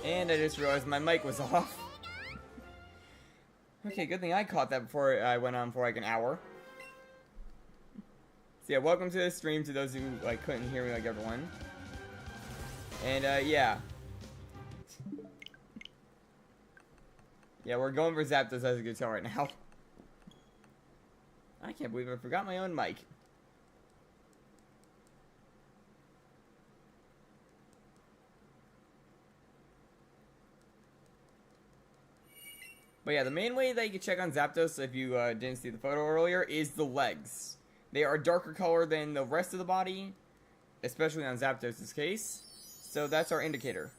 And I just realized my mic was off. Okay, good thing I caught that before I went on for like an hour. So yeah, welcome to the stream to those who like couldn't hear me like everyone. And yeah. Yeah, we're going for Zapdos as a guitar right now. I can't believe I forgot my own mic. But yeah, the main way that you can check on Zapdos, if you didn't see the photo earlier, is the legs. They are a darker color than the rest of the body, especially on Zapdos' case. So that's our indicator.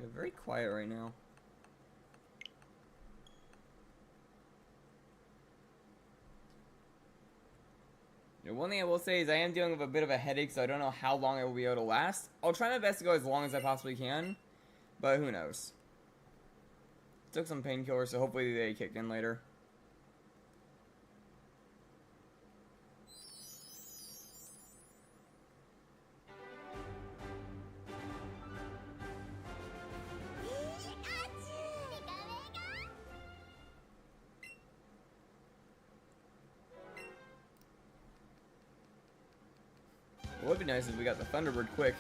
You're very quiet right now. The one thing I will say is I am dealing with a bit of a headache, so I don't know how long I will be able to last. I'll try my best to go as long as I possibly can, but who knows. Took some painkillers, so hopefully they kick in later. It would be nice if we got the Thunderbird quick.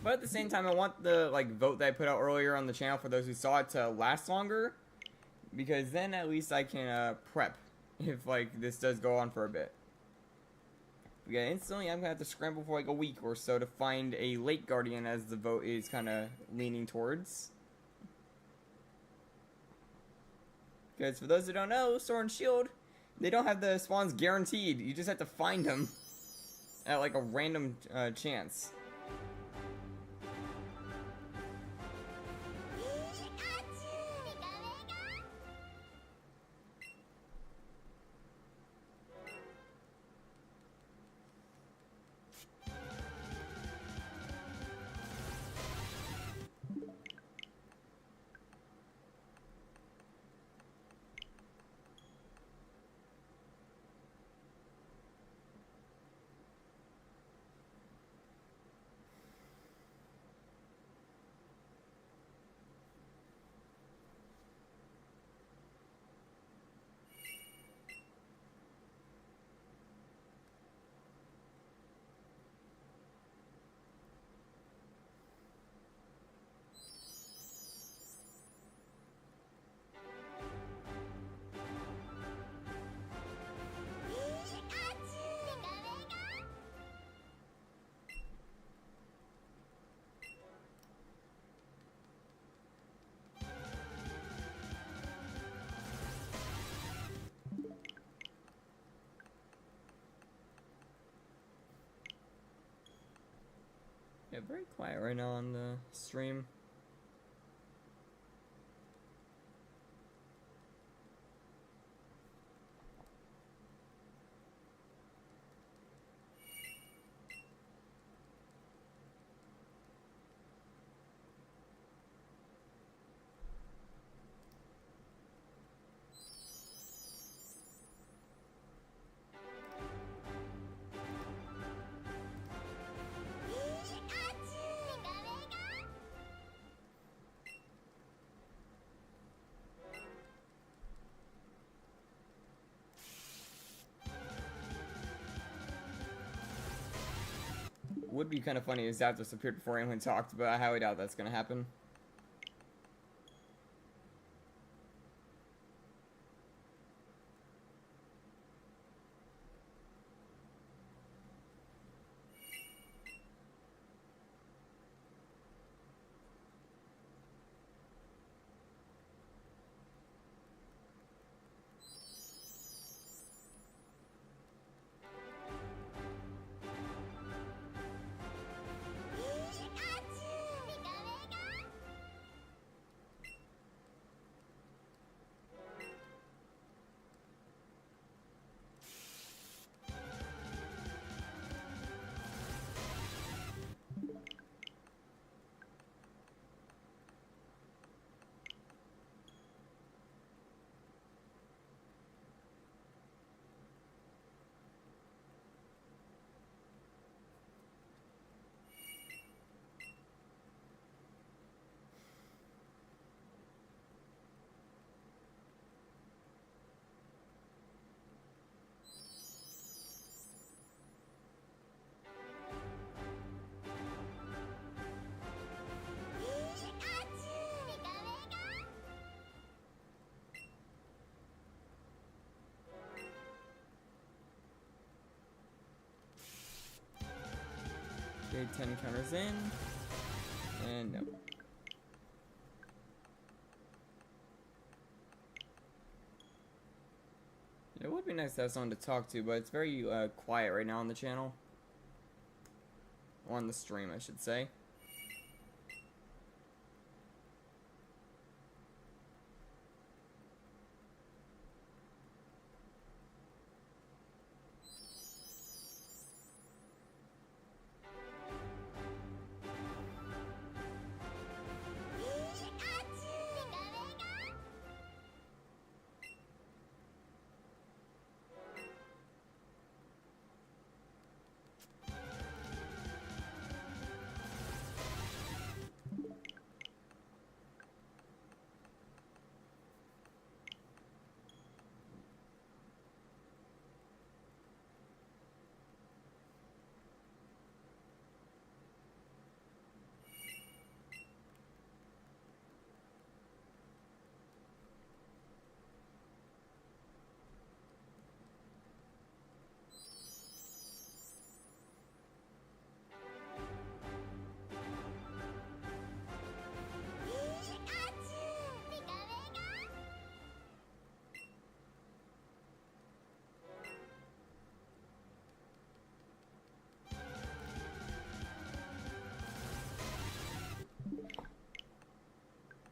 But at the same time, I want the vote that I put out earlier on the channel for those who saw it to last longer, because then at least I can prep if this does go on for a bit. If we get it instantly, I'm gonna have to scramble for like a week or so to find a late Guardian, as the vote is kind of leaning towards. Because for those who don't know, Sword and Shield, they don't have the spawns guaranteed. You just have to find them at like a random chance. Yeah, very quiet right now on the stream. would be kind of funny if Zapdos appeared before anyone talked, but I highly doubt that's gonna happen. Okay, 10 counters in. And no. It would be nice to have someone to talk to, but it's very quiet right now on the channel. On the stream, I should say.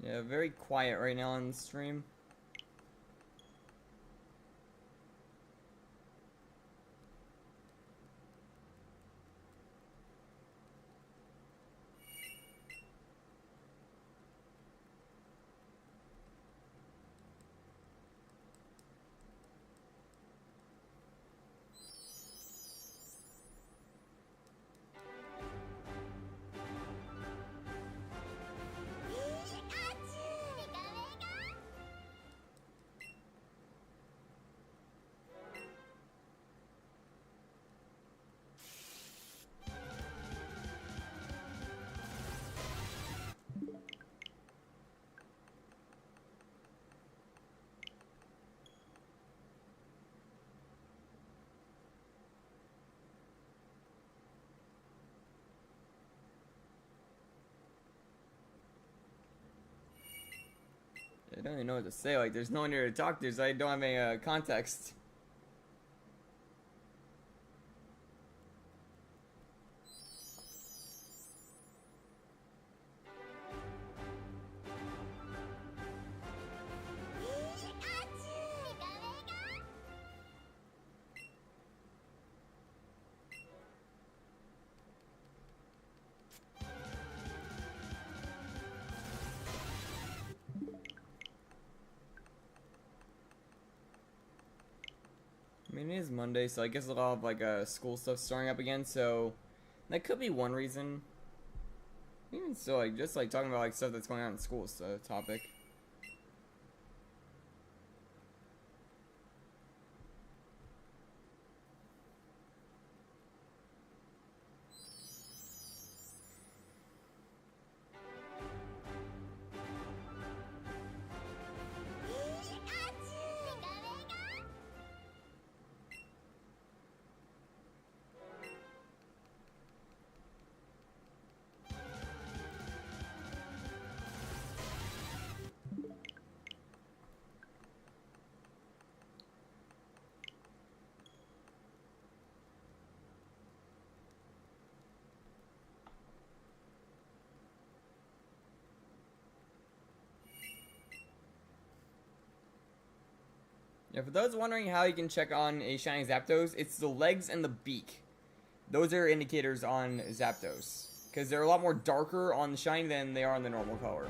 Yeah, very quiet right now on the stream. I don't even know what to say. Like, there's no one here to talk to, so I don't have any context. I mean, it is Monday, so I guess a lot of like school stuff starting up again. So that could be one reason. Even still, like just like talking about like stuff that's going on in school is a topic. Yeah, for those wondering how you can check on a shiny Zapdos, it's the legs and the beak. Those are indicators on Zapdos. Because they're a lot more darker on the shiny than they are on the normal color.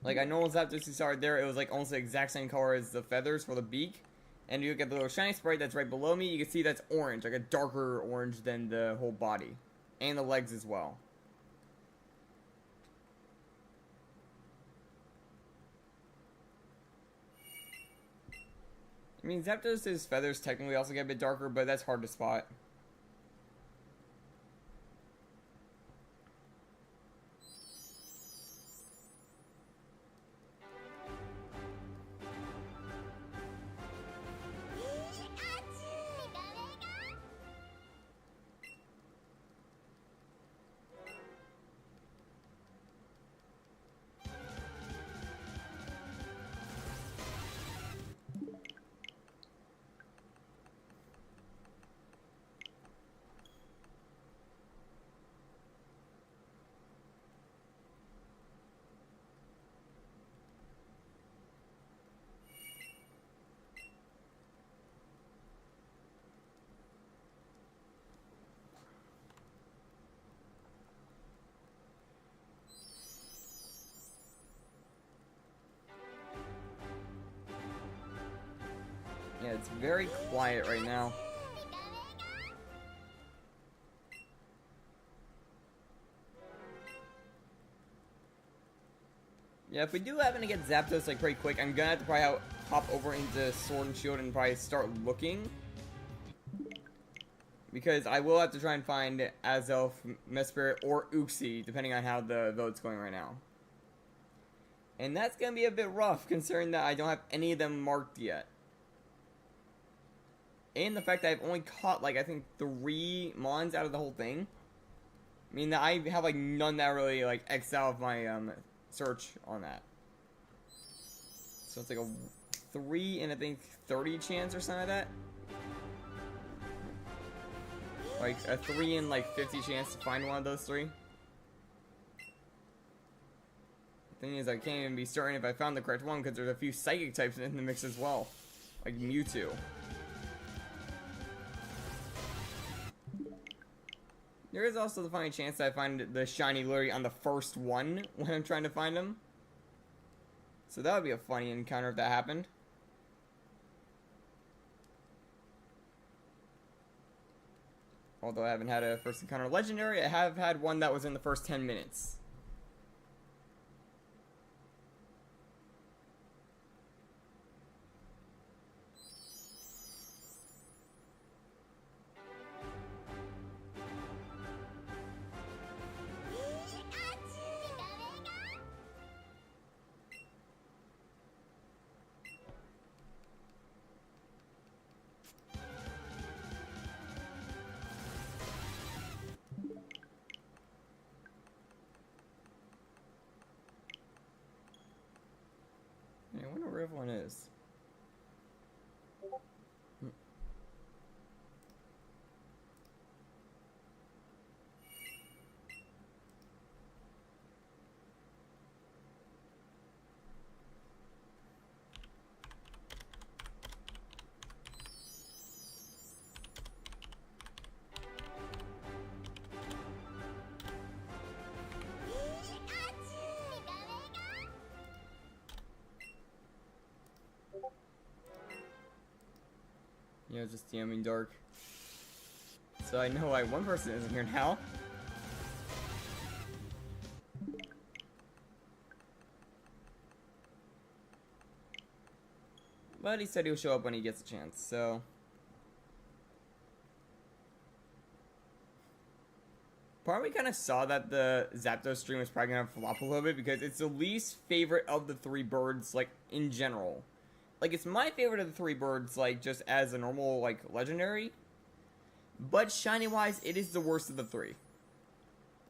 Like, I know Zapdos you saw right there, it was like almost the exact same color as the feathers for the beak. And you get the little shiny sprite that's right below me, you can see that's orange, like a darker orange than the whole body. And the legs as well. I mean, Zapdos' feathers technically also get a bit darker, but that's hard to spot. Yeah, it's very quiet right now. Yeah, if we do happen to get Zapdos like pretty quick, I'm gonna have to probably hop over into Sword and Shield and probably start looking. Because I will have to try and find Azelf, Mesprit, or Uxie, depending on how the vote's going right now. And that's gonna be a bit rough, considering that I don't have any of them marked yet. And the fact that I've only caught, like, I think 3 Mons out of the whole thing. I mean, I have, like, none that really, like, X out of my, search on that. So it's like a 3 and I think 30 chance or something like that. Like, a 3 and, like, 50 chance to find one of those 3. The thing is, I can't even be certain if I found the correct one, because there's a few Psychic types in the mix as well. Like, Mewtwo. There is also the funny chance that I find the shiny literally on the first one when I'm trying to find him. So that would be a funny encounter if that happened. Although I haven't had a first encounter legendary, I have had one that was in the first 10 minutes. I wonder where everyone is. You know, just DMing dark. So I know why one person isn't here now. But he said he'll show up when he gets a chance, so... Part of me kind of saw that the Zapdos stream was probably gonna flop a little bit because it's the least favorite of the 3 birds, like, in general. Like, it's my favorite of the 3 birds, like, just as a normal, like, legendary. But shiny-wise, it is the worst of the 3.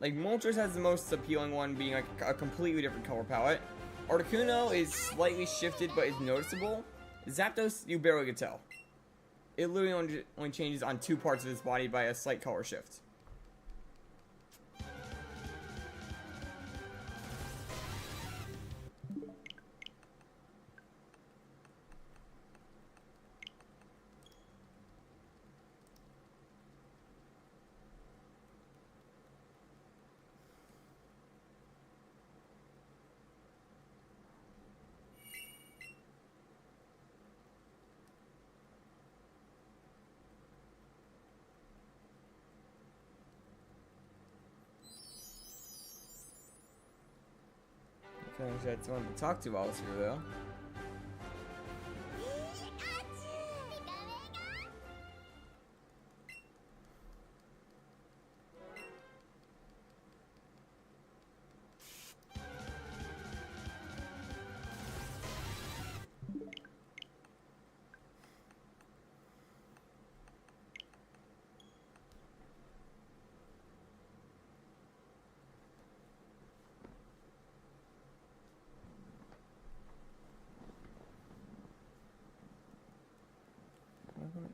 Like, Moltres has the most appealing one, being, like, a completely different color palette. Articuno is slightly shifted, but is noticeable. Zapdos, you barely could tell. It literally only changes on 2 parts of his body by a slight color shift. I wish I had someone to talk to while I was here, though.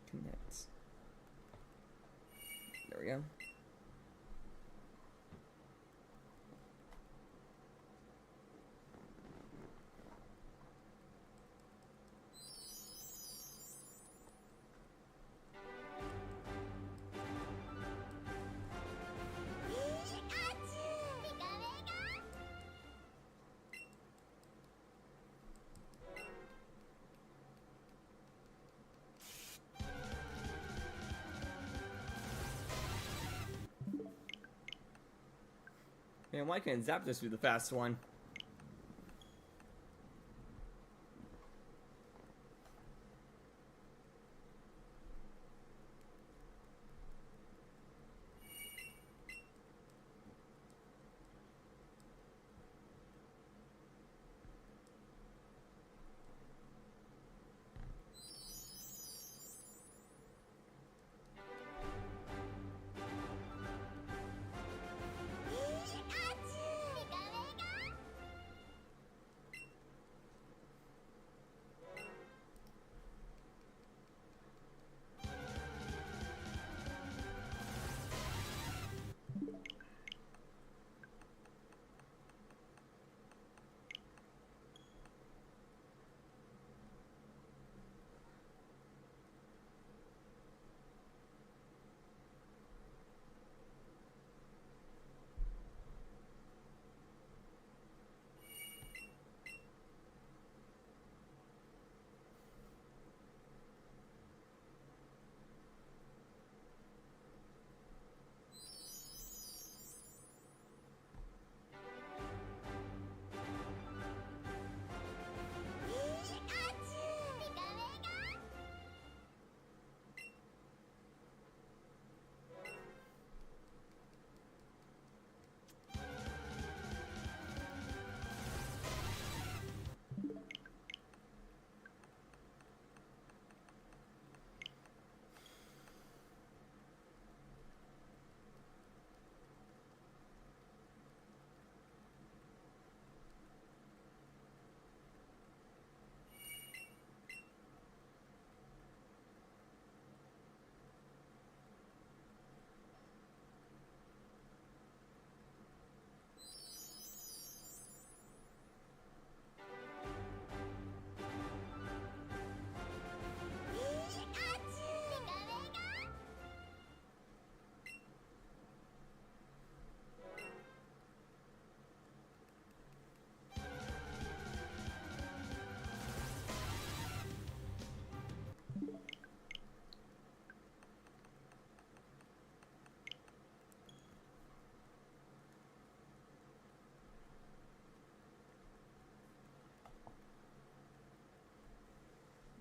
Connect. There we go. Man, why can't Zapdos do the fast one?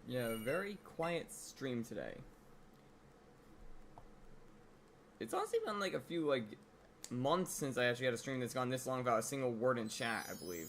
Yeah, very quiet stream today. It's honestly been like a few months since I actually had a stream that's gone this long without a single word in chat, I believe.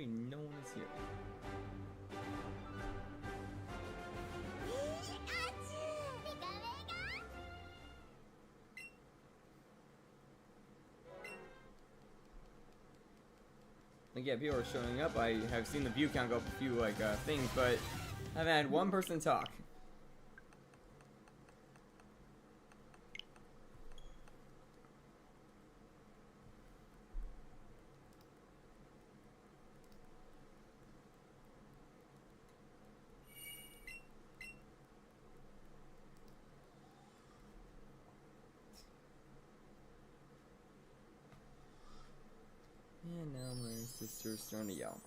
Apparently no one is here. Like, yeah, people are showing up. I have seen the view count go up a few, like, things, but I've had one person talk. And now my sister's starting to yell.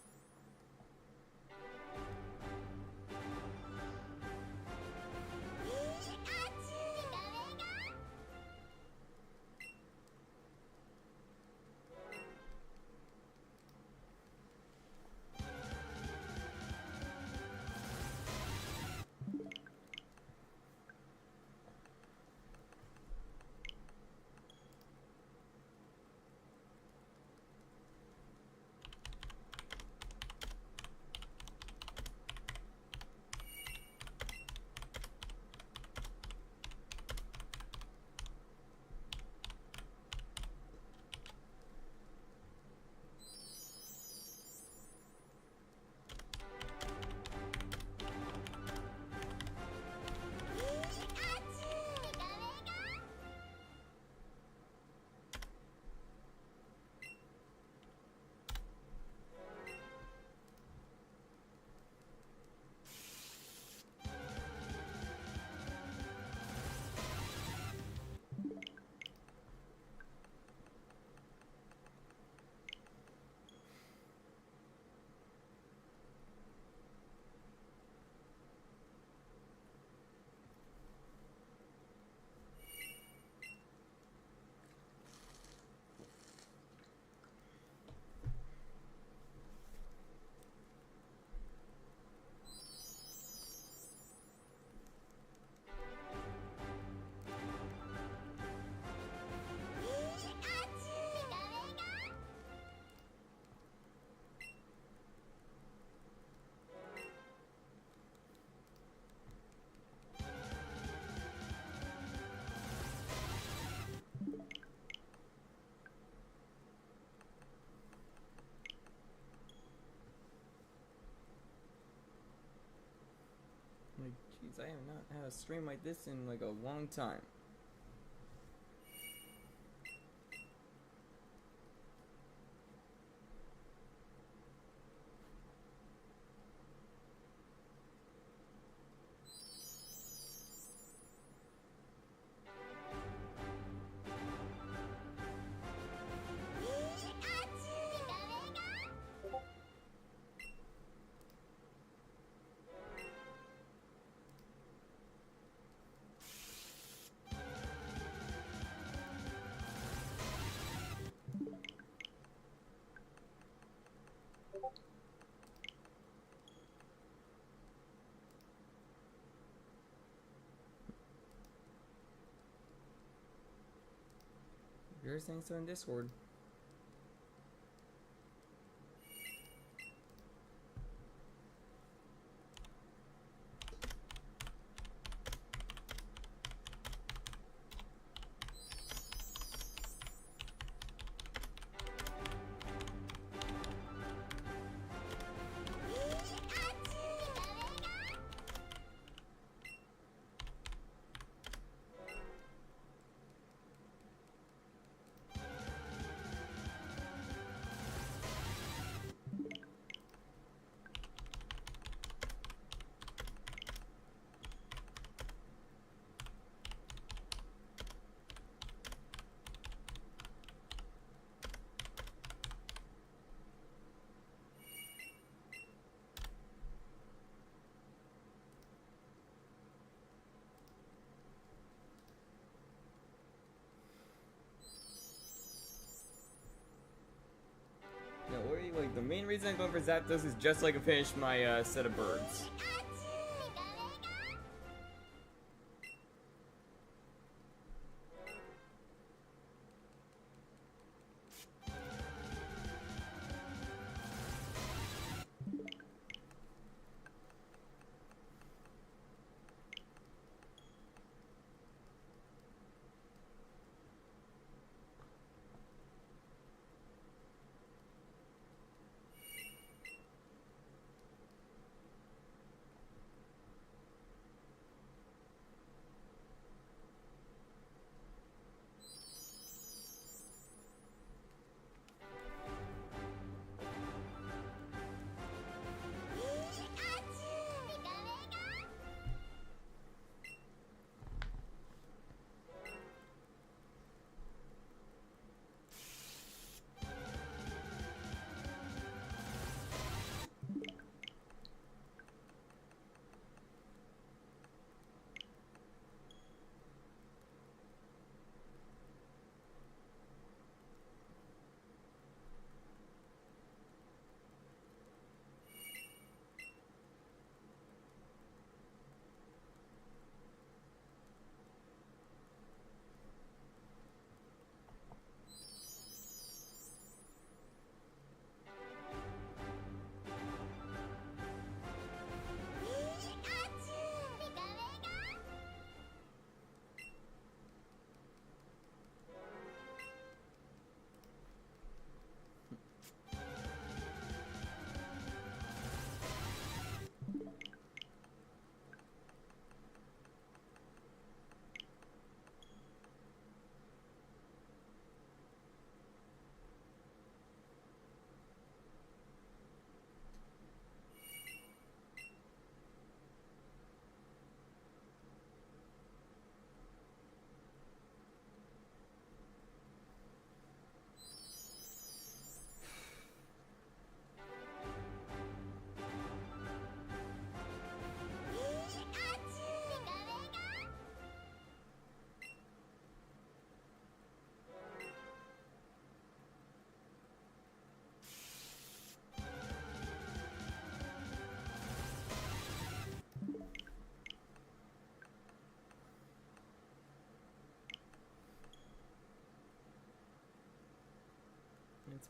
Like, jeez, I have not had a stream like this in like a long time. You're saying so in Discord. No, like the main reason I'm going for Zapdos is just so I can finish my set of birds.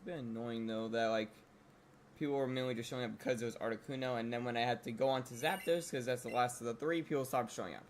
bit annoying though that like people were mainly just showing up because it was Articuno, and then when I had to go on to Zapdos because that's the last of the three, people stopped showing up.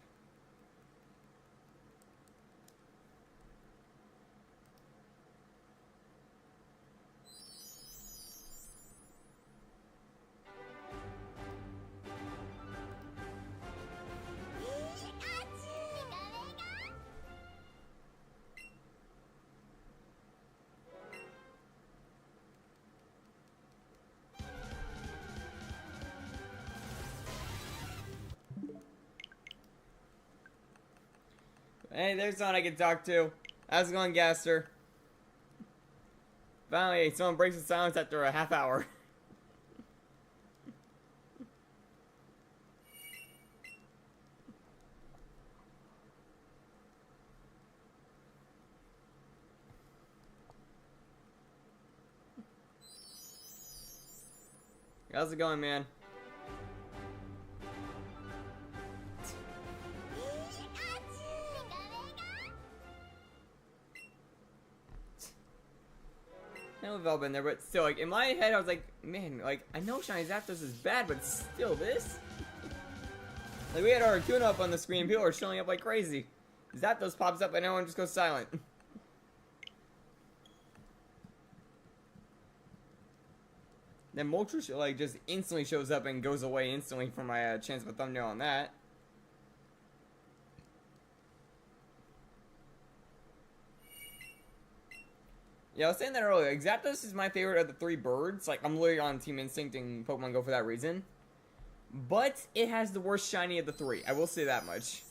Hey, there's someone I can talk to. How's it going, Gaster? Finally, someone breaks the silence after a half hour. How's it going, man? We've all been there, but still, like, in my head, I was like, man, like, I know Shiny Zapdos is bad, but still this? Like, we had our Articuno up on the screen, people are showing up like crazy. Zapdos pops up and everyone just goes silent. Then Moltres, like, just instantly shows up and goes away instantly for my chance of a thumbnail on that. Yeah, I was saying that earlier. Like, Zapdos is my favorite of the three birds. Like, I'm literally on Team Instinct and Pokemon Go for that reason. But it has the worst shiny of the three. I will say that much.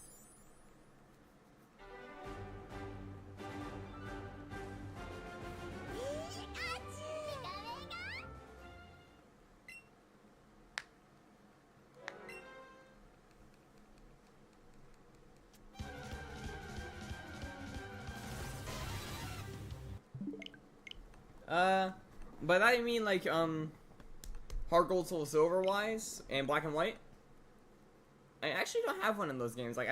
By that I mean like, Heart Gold, Soul Silver wise, and Black and White. I actually don't have one in those games. Like,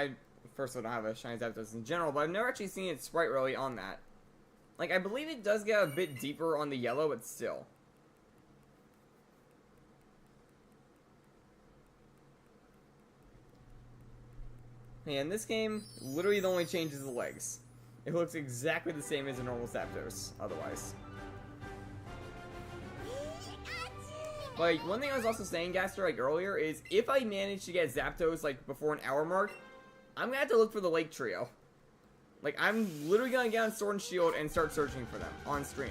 first of all, don't have a Shiny Zapdos in general, but I've never actually seen it sprite really on that. Like, I believe it does get a bit deeper on the yellow, but still. Yeah, in this game, literally the only change is the legs. It looks exactly the same as a normal Zapdos, otherwise. Like, one thing I was also saying, Gaster, like, earlier, is if I manage to get Zapdos, like, before an hour mark, I'm gonna have to look for the Lake Trio. Like, I'm literally gonna get on Sword and Shield and start searching for them on stream.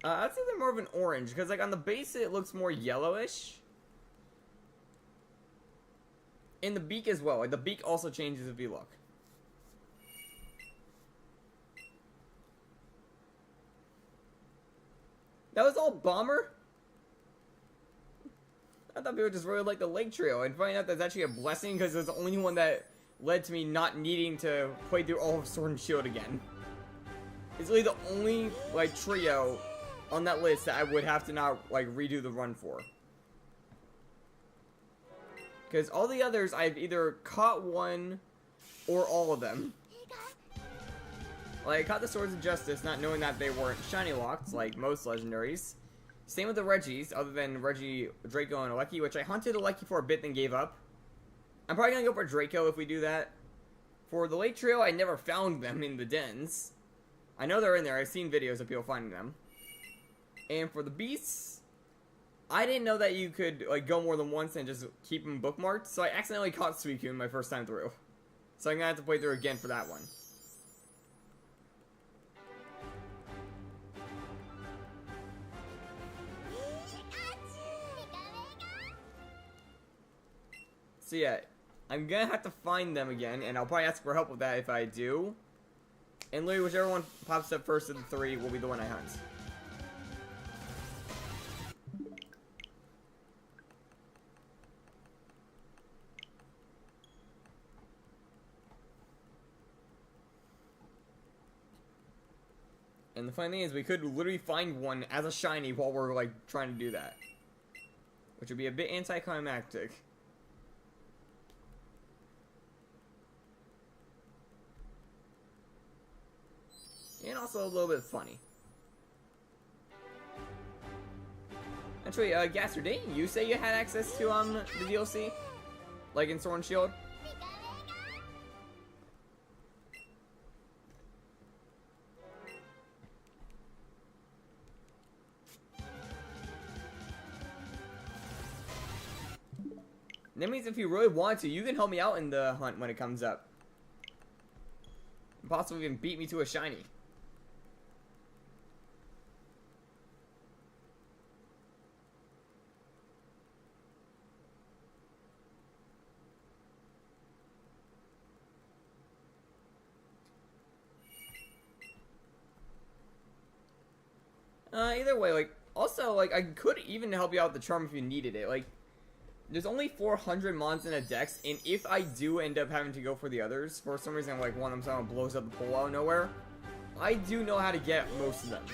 I'd say they're more of an orange, because, like, on the base it looks more yellowish. In the beak as well. Like, the beak also changes if you look. That was all Bomber? I thought people just really liked the Lake Trio, and finding out that's actually a blessing because it was the only one that led to me not needing to play through all of Sword and Shield again. It's really the only, like, trio on that list that I would have to not, like, redo the run for. Because all the others, I've either caught one or all of them. Like, I caught the Swords of Justice, not knowing that they weren't shiny locked, like most legendaries. Same with the Regis, other than Reggie, Draco, and Alecki, which I hunted Alecki for a bit, then gave up. I'm probably gonna go for Draco if we do that. For the Lake Trio, I never found them in the dens. I know they're in there, I've seen videos of people finding them. And for the Beasts, I didn't know that you could, like, go more than once and just keep them bookmarked, so I accidentally caught Suicune my first time through. So I'm gonna have to play through again for that one. So yeah, I'm gonna have to find them again, and I'll probably ask for help with that if I do. And literally, whichever one pops up first of the three will be the one I hunt. And the funny thing is, we could literally find one as a shiny while we're, like, trying to do that. Which would be a bit anticlimactic. also a little bit funny. Actually, Gaster, didn't you say you had access to the DLC? Like in Sword and Shield? That means if you really want to, you can help me out in the hunt when it comes up. And possibly even beat me to a shiny. Either way, like, also, like, I could even help you out with the charm if you needed it. Like, there's only 400 mons in a dex, and if I do end up having to go for the others, for some reason, like, one of them somehow blows up the pole out of nowhere, I do know how to get most of them.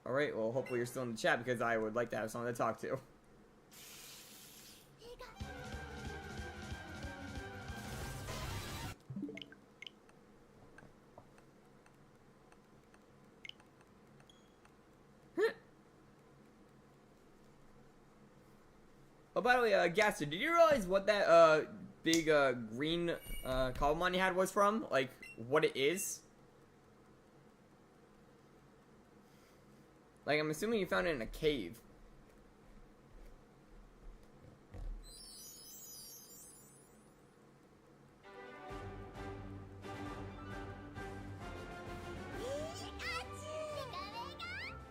Alright, well, hopefully you're still in the chat, because I would like to have someone to talk to. Oh, by the way, Gaster, did you realize what that, big, green, Cobblemon you had was from? Like, what it is? Like, I'm assuming you found it in a cave.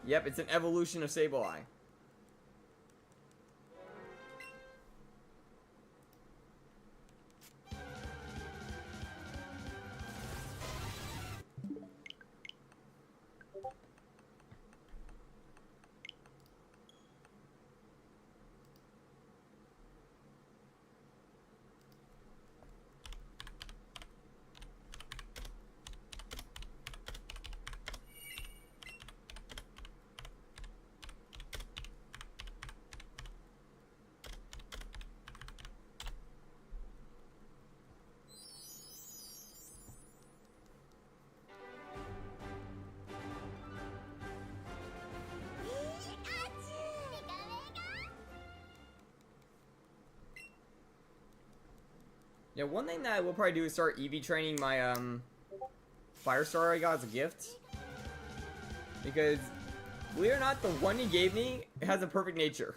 Yep, it's an evolution of Sableye. Yeah, one thing that I will probably do is start EV training my, Firestar I got as a gift. Because, believe it or not, the one he gave me has a perfect nature.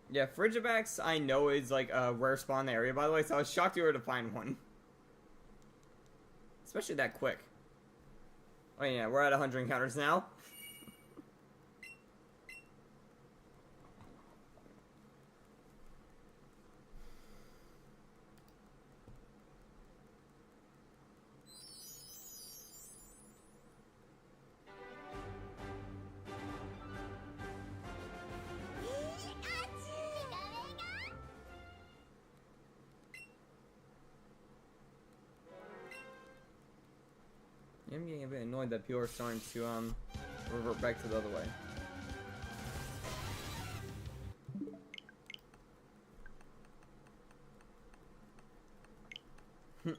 Yeah, Frigibax I know is like a rare spawn in the area, by the way, so I was shocked you were to find one. Especially that quick. Oh yeah, we're at 100 encounters now. I'm getting a bit annoyed that people are starting to revert back to the other way.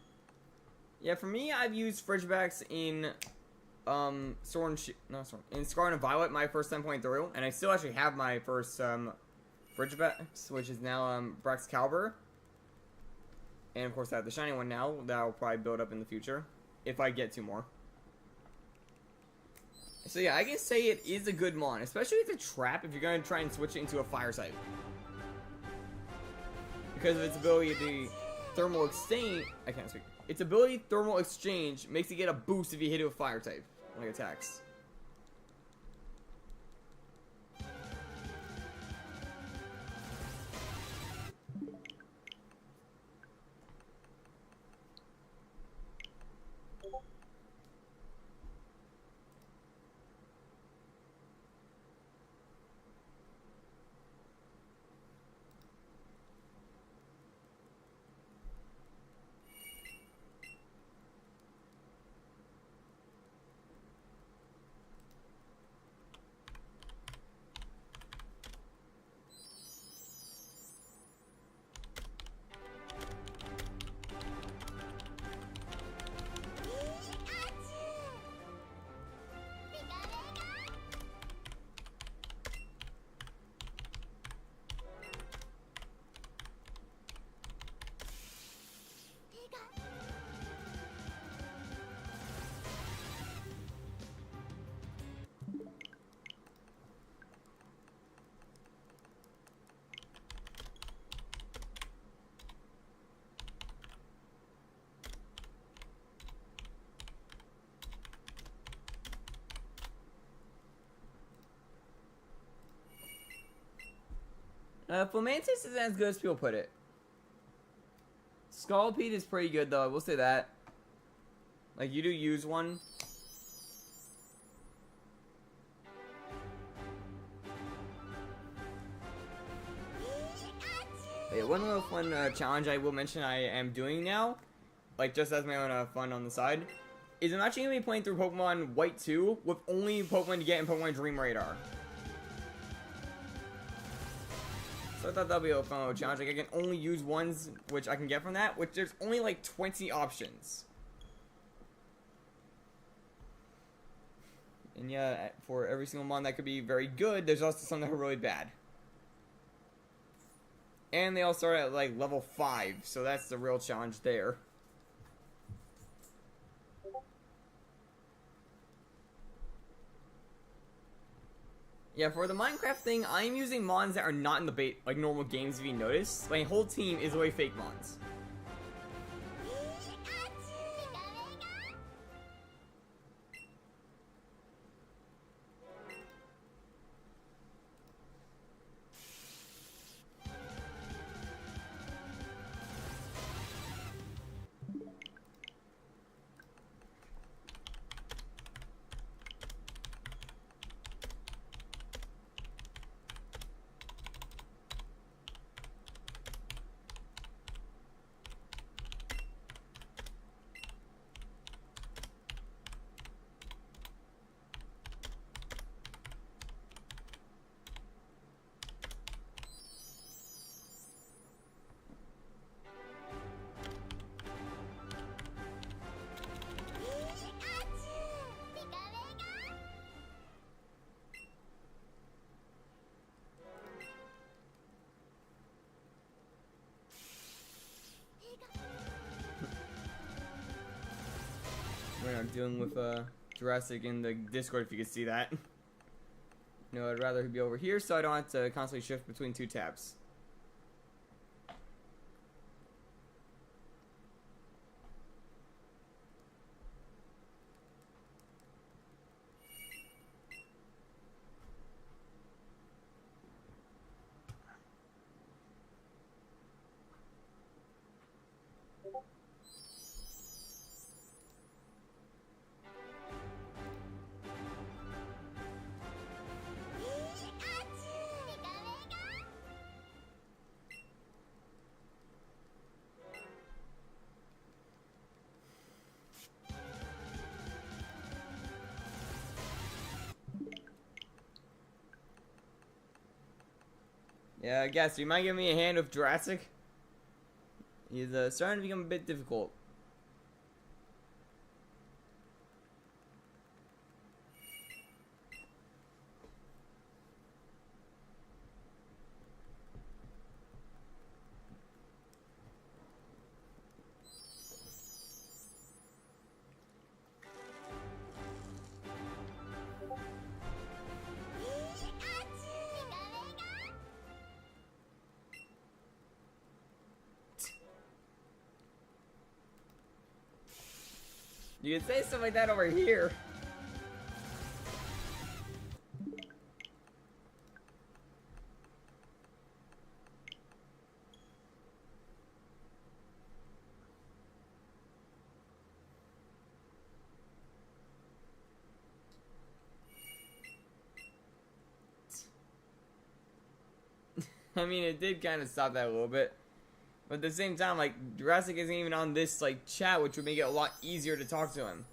Yeah, for me, I've used Frigibax in in Scarlet and Violet my first time playing through, and I still actually have my first Frigibax, which is now Braxcalibur. And of course I have the shiny one now that I'll probably build up in the future if I get 2 more. So yeah, I can say it is a good mon, especially with a trap if you're going to try and switch it into a fire type. Because of its ability to thermal exchange, I can't speak. Its ability thermal exchange makes it get a boost if you hit it with fire type when it attacks. Fomantis isn't as good as people put it. Scolipede is pretty good though, I will say that. Like, you do use one. Yeah, one little fun challenge I will mention I am doing now, like just as my own fun on the side, is I'm actually going to be playing through Pokemon White 2 with only Pokemon to get in Pokemon Dream Radar. So I thought that'd be a fun little challenge. Like, I can only use ones which I can get from that, which there's only like 20 options. And yeah, for every single mon that could be very good, there's also some that are really bad. And they all start at like level 5, so that's the real challenge there. Yeah, for the Minecraft thing, I'm using mons that are not in the bait, like normal games if you notice. My whole team is way fake mons. We're not dealing with Jurassic in the Discord if you can see that. No, I'd rather be over here so I don't have to constantly shift between two tabs. Yeah, I guess you might give me a hand with Jurassic. He's starting to become a bit difficult. You can say stuff like that over here. I mean, it did kind of stop that a little bit. But at the same time, like, Jurassic isn't even on this, like, chat, which would make it a lot easier to talk to him.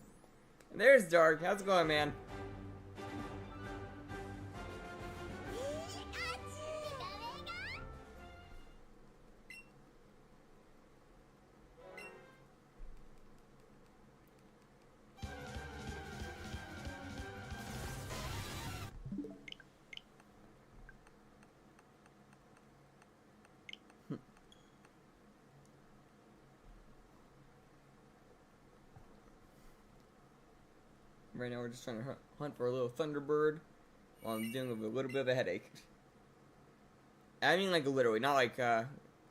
And there's Dark. How's it going, man? Right now we're just trying to hunt for a little Thunderbird while I'm dealing with a little bit of a headache. I mean, like, literally, not like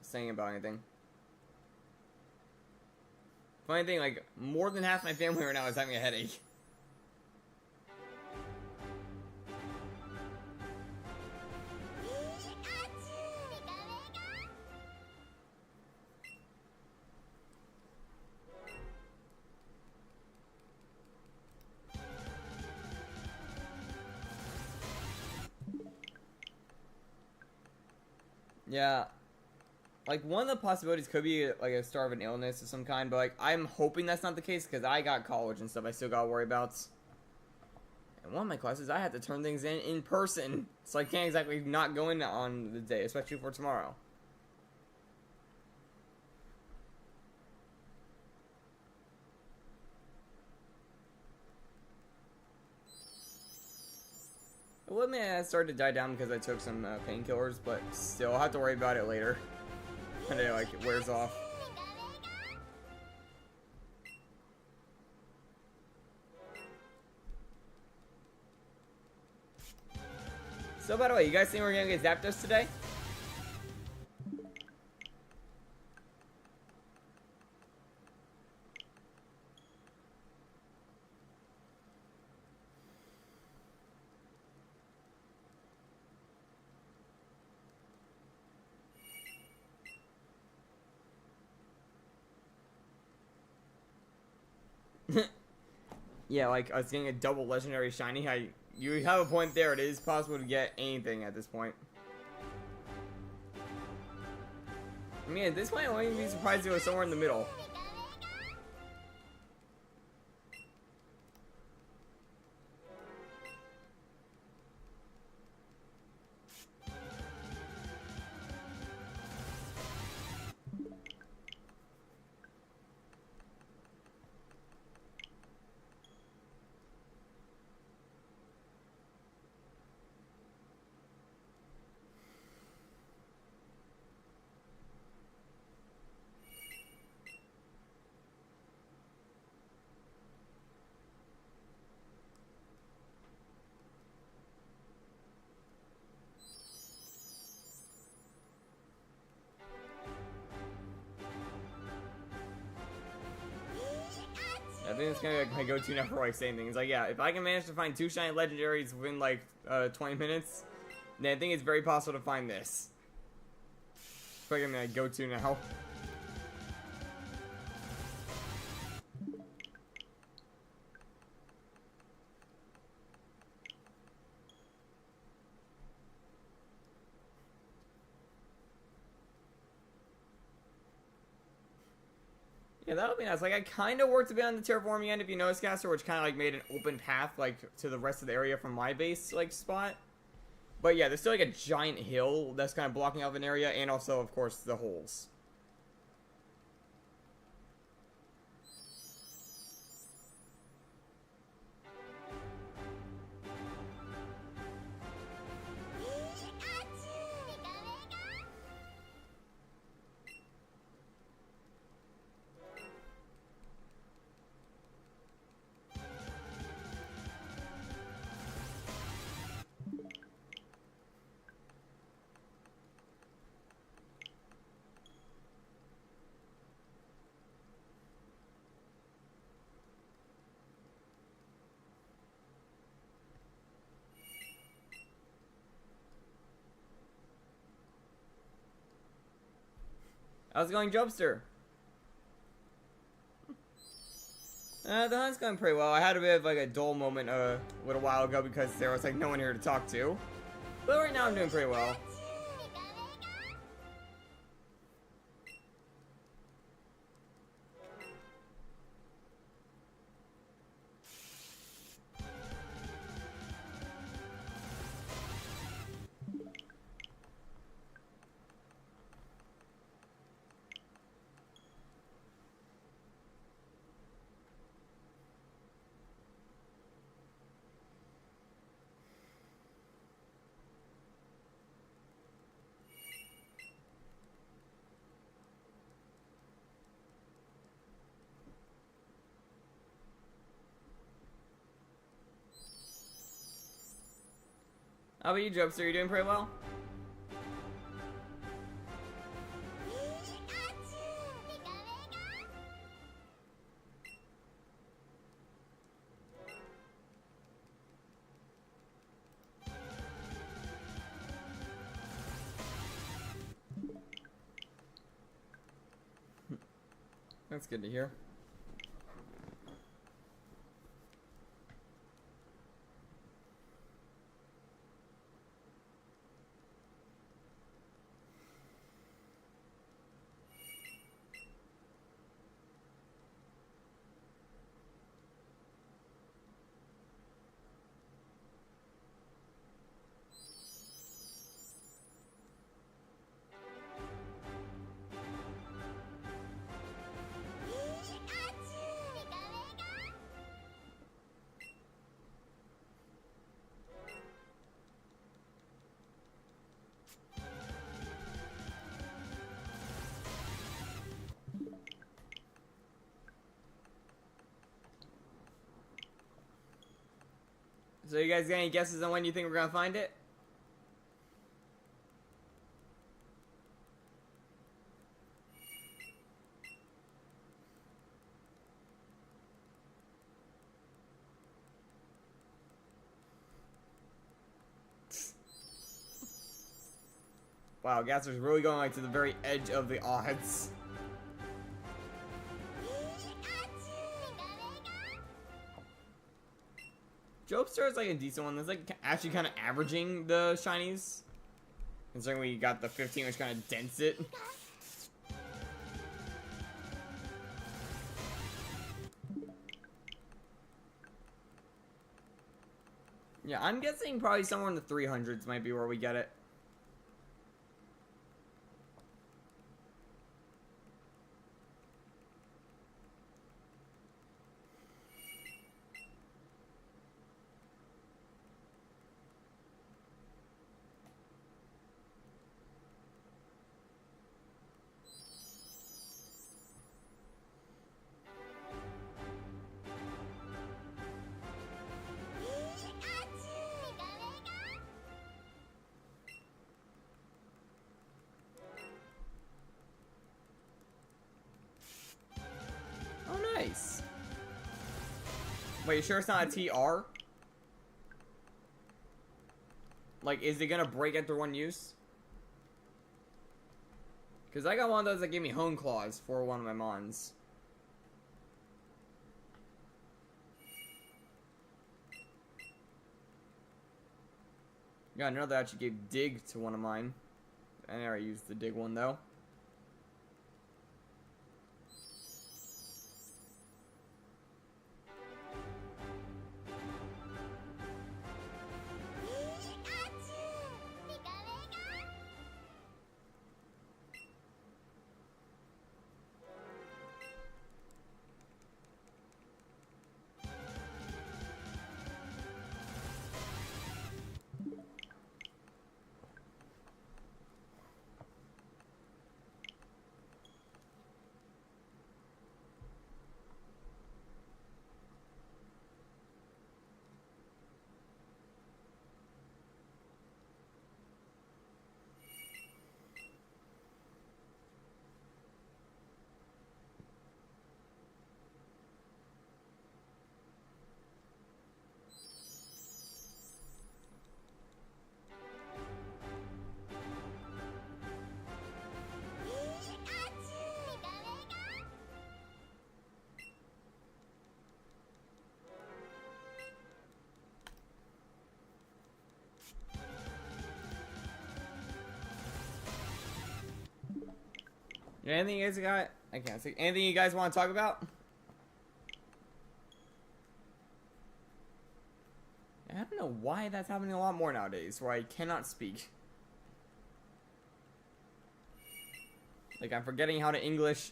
saying about anything. Funny thing, like, more than half my family right now is having a headache. Yeah, like, one of the possibilities could be, like, a start of an illness of some kind, but, like, I'm hoping that's not the case, because I got college and stuff I still gotta worry about. And one of my classes, I had to turn things in person, so I can't exactly not go in on the day, especially for tomorrow. Well, man, I started to die down because I took some painkillers, but still, I'll have to worry about it later. When it, like, it wears off. So, by the way, you guys think we're gonna get Zapdos today? Yeah, like, us getting a double legendary shiny, you have a point there. It is possible to get anything at this point. I mean, at this point, I wouldn't be surprised if it was somewhere in the middle. I think it's gonna be like my go-to now for like saying things. Like, yeah, if I can manage to find 2 shiny legendaries within like 20 minutes, then I think it's very possible to find this. It's like my go-to now. Yeah, that would be nice. Like, I kind of worked a bit on the terraforming end, if you notice, Caster, which kind of, like, made an open path, like, to the rest of the area from my base, like, spot. But, yeah, there's still, like, a giant hill that's kind of blocking off an area, and also, of course, the holes. How's it going, Jobster? The hunt's going pretty well. I had a bit of like a dull moment a little while ago because there was like no one here to talk to. But right now I'm doing pretty well. How about you, Jobster? Are you doing pretty well? That's good to hear. So you guys got any guesses on when you think we're gonna find it? Wow, Gasser's really going like to the very edge of the odds. Jobster is like a decent one. That's like actually kind of averaging the shinies. Considering we got the 15, which kind of dents it. Yeah, I'm guessing probably somewhere in the 300s might be where we get it. Nice. Wait, you sure it's not a TR? Like, is it gonna break after one use? Because I got one of those that gave me Hone Claws for one of my Mons. Got another that actually gave Dig to one of mine. I never used the Dig one though. Anything you guys got? I can't see. Anything you guys want to talk about? I don't know why that's happening a lot more nowadays, where I cannot speak. Like, I'm forgetting how to English.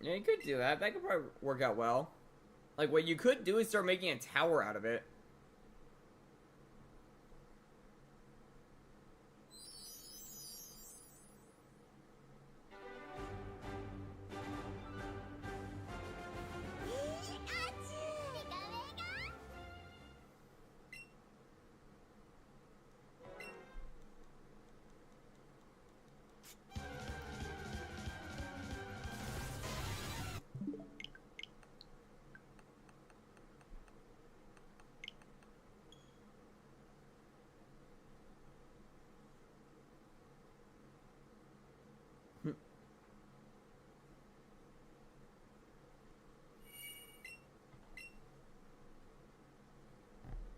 Yeah, you could do that. That could probably work out well. Like, what you could do is start making a tower out of it.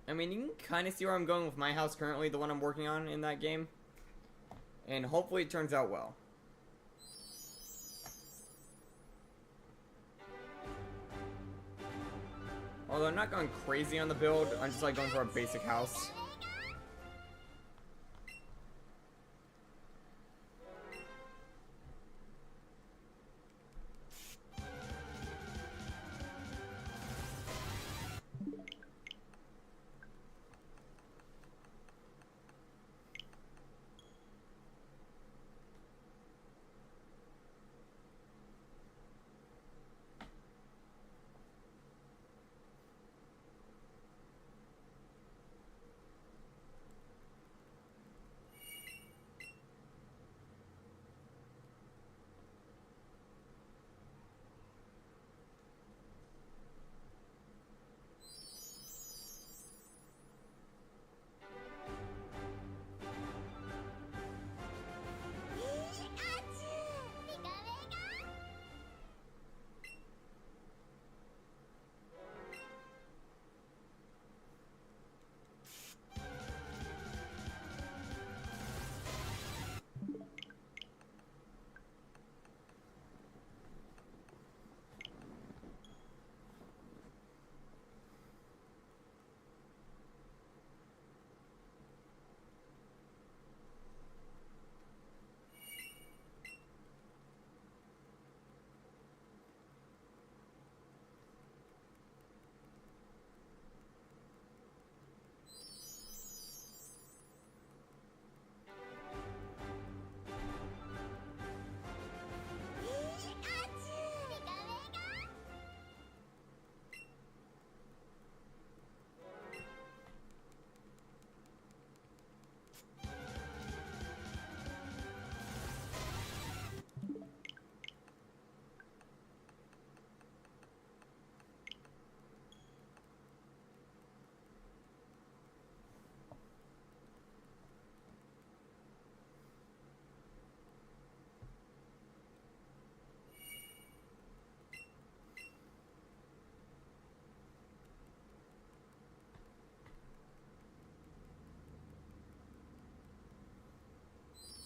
I mean, you can kind of see where I'm going with my house currently, the one I'm working on in that game. And hopefully it turns out well. Although I'm not going crazy on the build, I'm just like going for a basic house.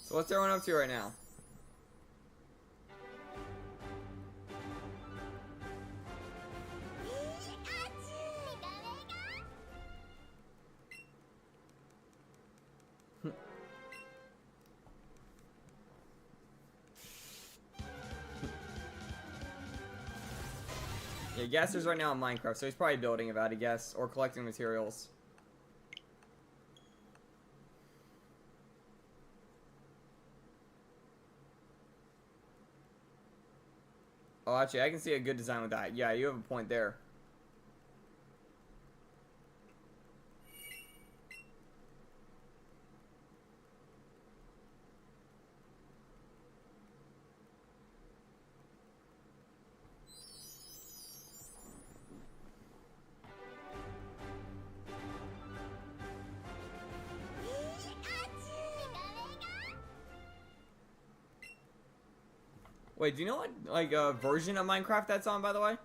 So what's everyone up to right now? Yeah, Gaster's right now in Minecraft, so he's probably building about, I guess, or collecting materials. Oh, actually, I can see a good design with that. Yeah, you have a point there. Wait, do you know what, like, version of Minecraft that's on, by the way?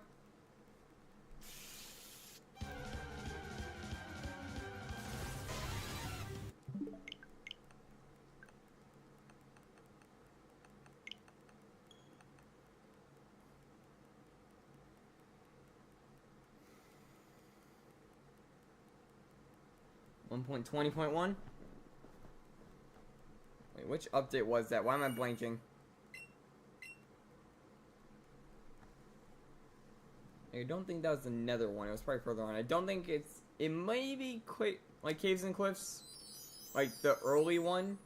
One point 20.1. Wait, which update was that? Why am I blanking? I don't think that was the Nether one. It was probably further on. I don't think it's. It may be like Caves and Cliffs, like the early one.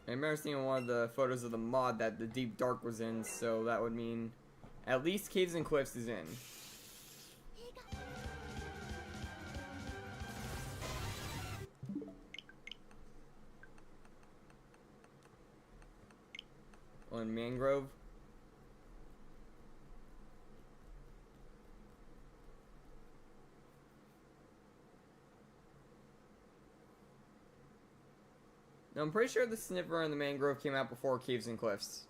I remember seeing one of the photos of the mod that the Deep Dark was in, so that would mean at least Caves and Cliffs is in. On Mangrove. No, I'm pretty sure the Sniffer and the Mangrove came out before Caves and Cliffs.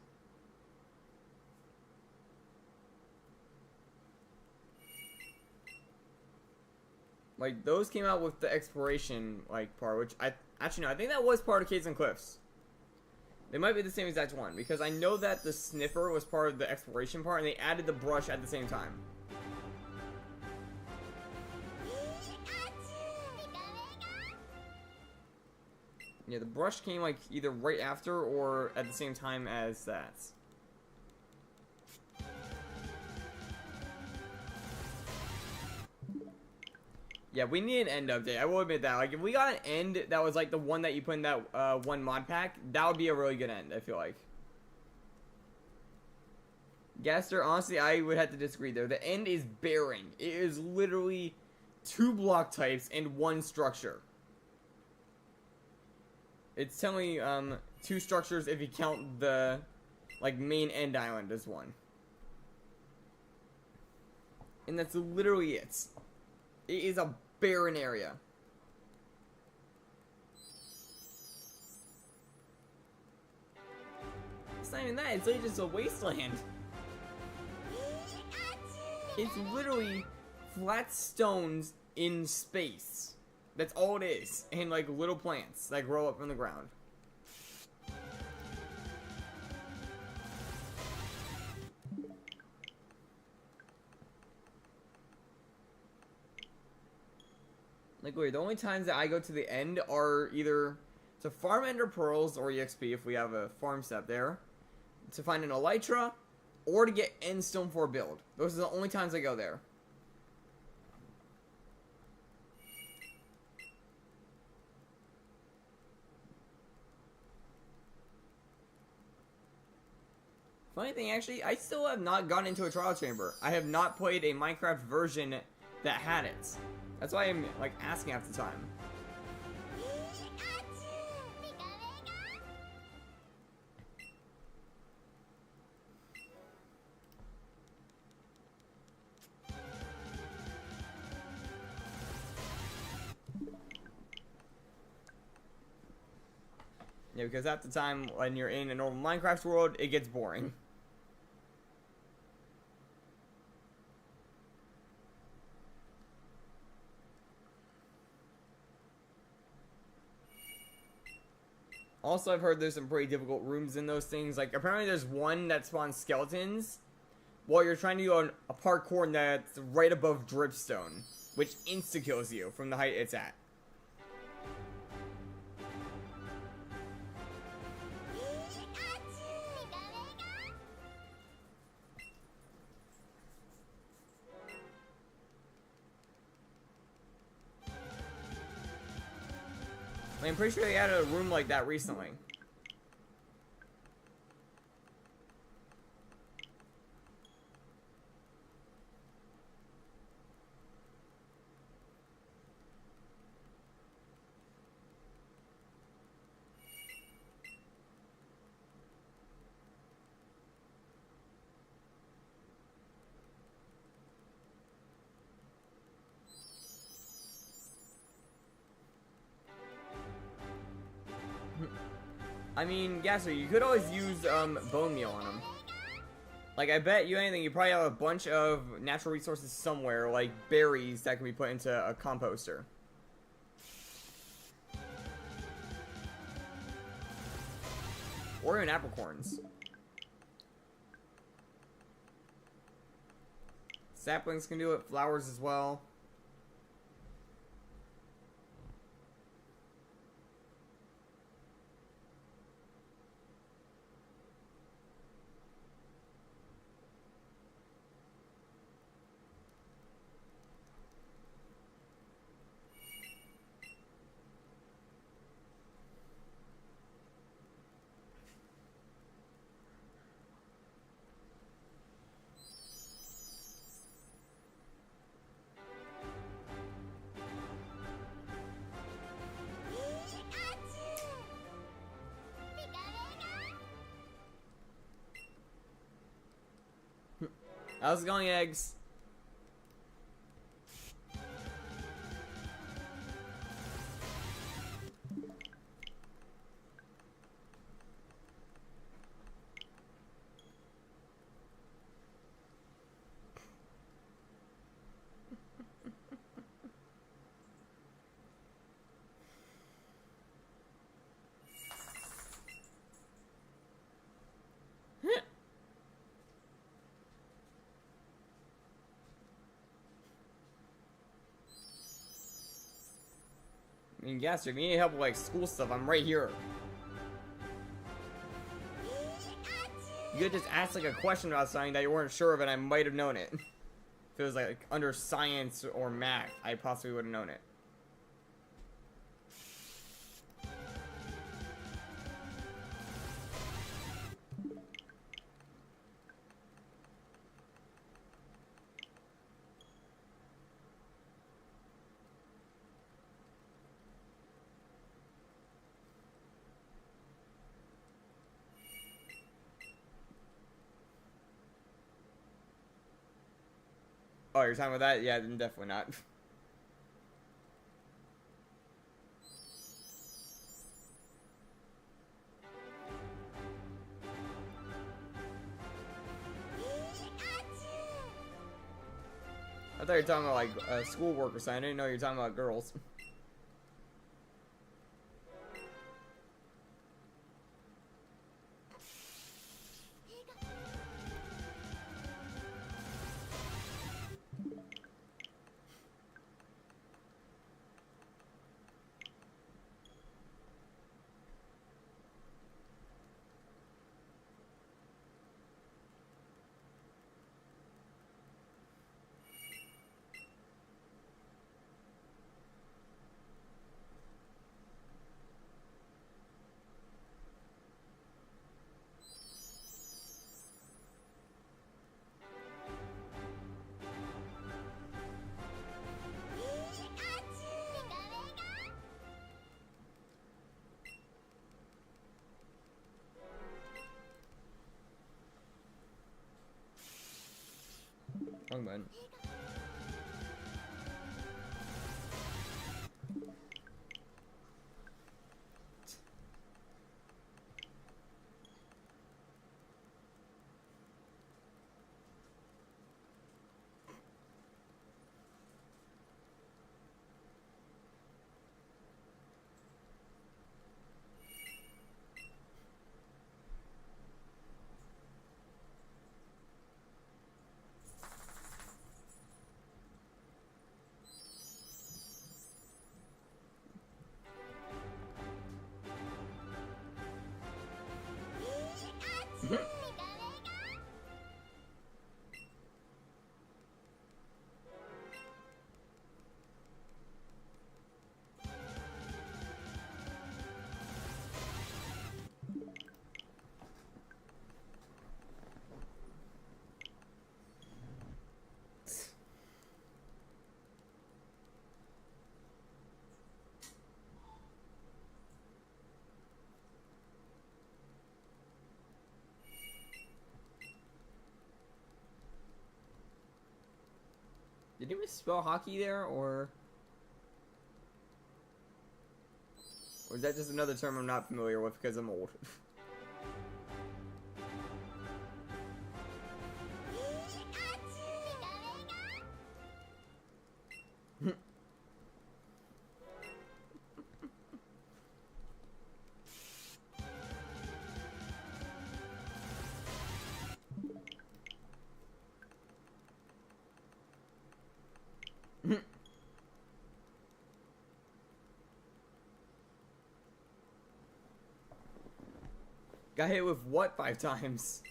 Like, those came out with the exploration, like, part, which actually, no, I think that was part of Caves and Cliffs. They might be the same exact one, because I know that the Sniffer was part of the exploration part, and they added the brush at the same time. Yeah, the brush came, like, either right after or at the same time as that. Yeah, we need an end update. I will admit that. Like, if we got an end that was like the one that you put in that one mod pack, that would be a really good end, I feel like. Gaster, honestly, I would have to disagree there. The end is barren. It is literally 2 block types and 1 structure. It's telling me 2 structures if you count the, like, main end island as 1. And that's literally it. It is a barren area. It's not even that, it's literally just a wasteland. It's literally flat stones in space. That's all it is. And like little plants that grow up from the ground. Like, wait, the only times that I go to the end are either to farm ender pearls or EXP if we have a farm step there, to find an elytra, or to get end stone for a build. Those are the only times I go there. Funny thing, actually, I still have not gotten into a trial chamber. I have not played a Minecraft version that had it. That's why I'm, like, asking half the time. Yeah, because at the time when you're in a normal Minecraft world, it gets boring. Also, I've heard there's some pretty difficult rooms in those things. Like, apparently there's one that spawns skeletons while you're trying to do a parkour that's right above dripstone, which insta-kills you from the height it's at. I'm pretty sure they had a room like that recently. I mean, yeah, so you could always use bone meal on them. Like, I bet you anything, you probably have a bunch of natural resources somewhere, like berries that can be put into a composter. Or even apricorns. Saplings can do it, flowers as well. How's it going, eggs? I mean, yes, if you need help with like school stuff, I'm right here. You could just ask like a question about something that you weren't sure of and I might have known it. If it was like under science or math, I possibly would have known it. Oh, you're talking about that? Yeah, then definitely not. I thought you were talking about like schoolwork or something. I didn't know you were talking about girls. Wrong button. Did he misspell hockey there, or is that just another term I'm not familiar with because I'm old? Got hit with what 5 times?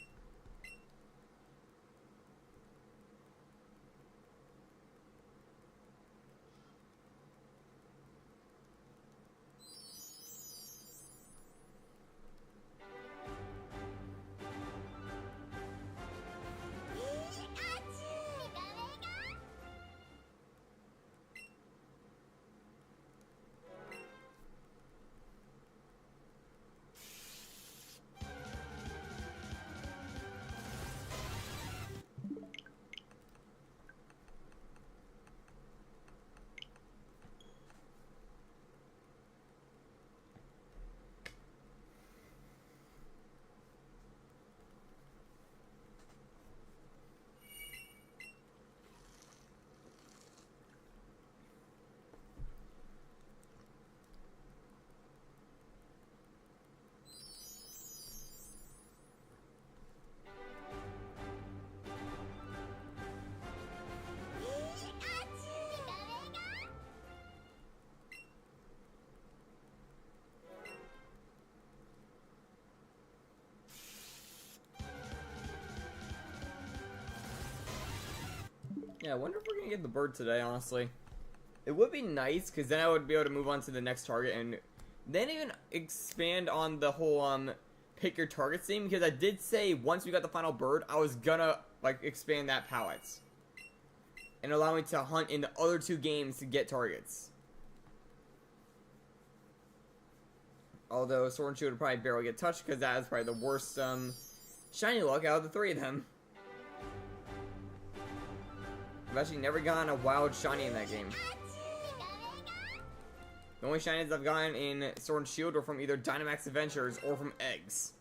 Yeah, I wonder if we're gonna get the bird today, honestly. It would be nice, because then I would be able to move on to the next target, and then even expand on the whole, pick your target theme, because I did say once we got the final bird, I was gonna, like, expand that palette. And allow me to hunt in the other 2 games to get targets. Although Sword and Shield would probably barely get touched, because that is probably the worst, shiny luck out of the 3 of them. I've actually never gotten a wild shiny in that game. The only shinies I've gotten in Sword and Shield were from either Dynamax Adventures or from eggs.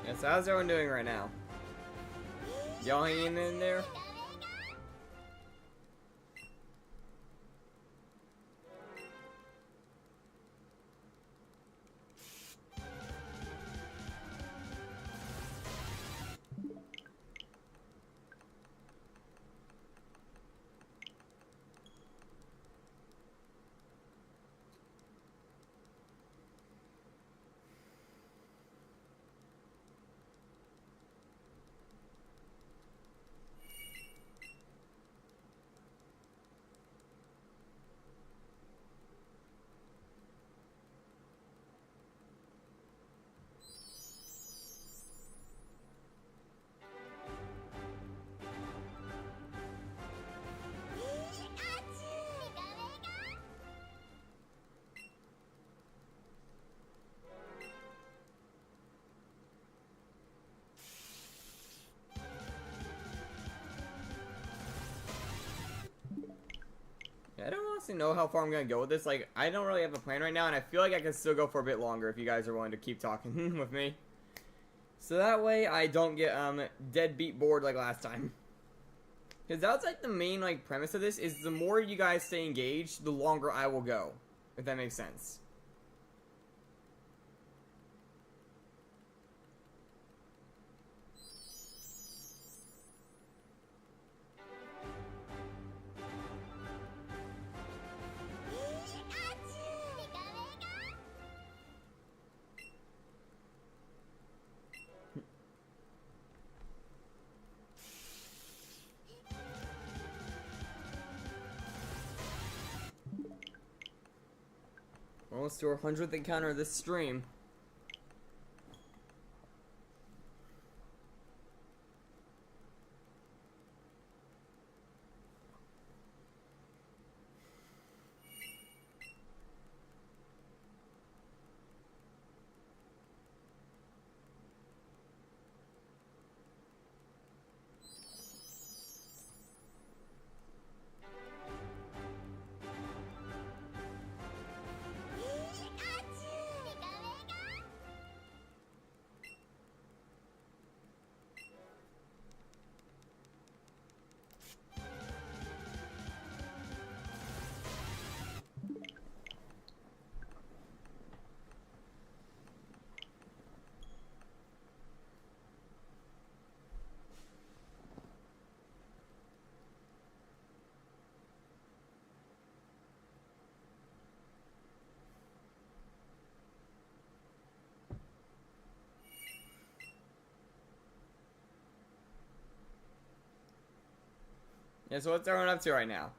Yeah, so how's everyone doing right now? Y'all hanging in there? honestly know how far I'm gonna go with this. Like, I don't really have a plan right now, and I feel like I can still go for a bit longer if you guys are willing to keep talking with me. So that way I don't get deadbeat bored like last time. Because that's like the main like premise of this is the more you guys stay engaged, the longer I will go. If that makes sense. Almost to our 100th encounter of this stream. Yeah, so what's everyone up to right now?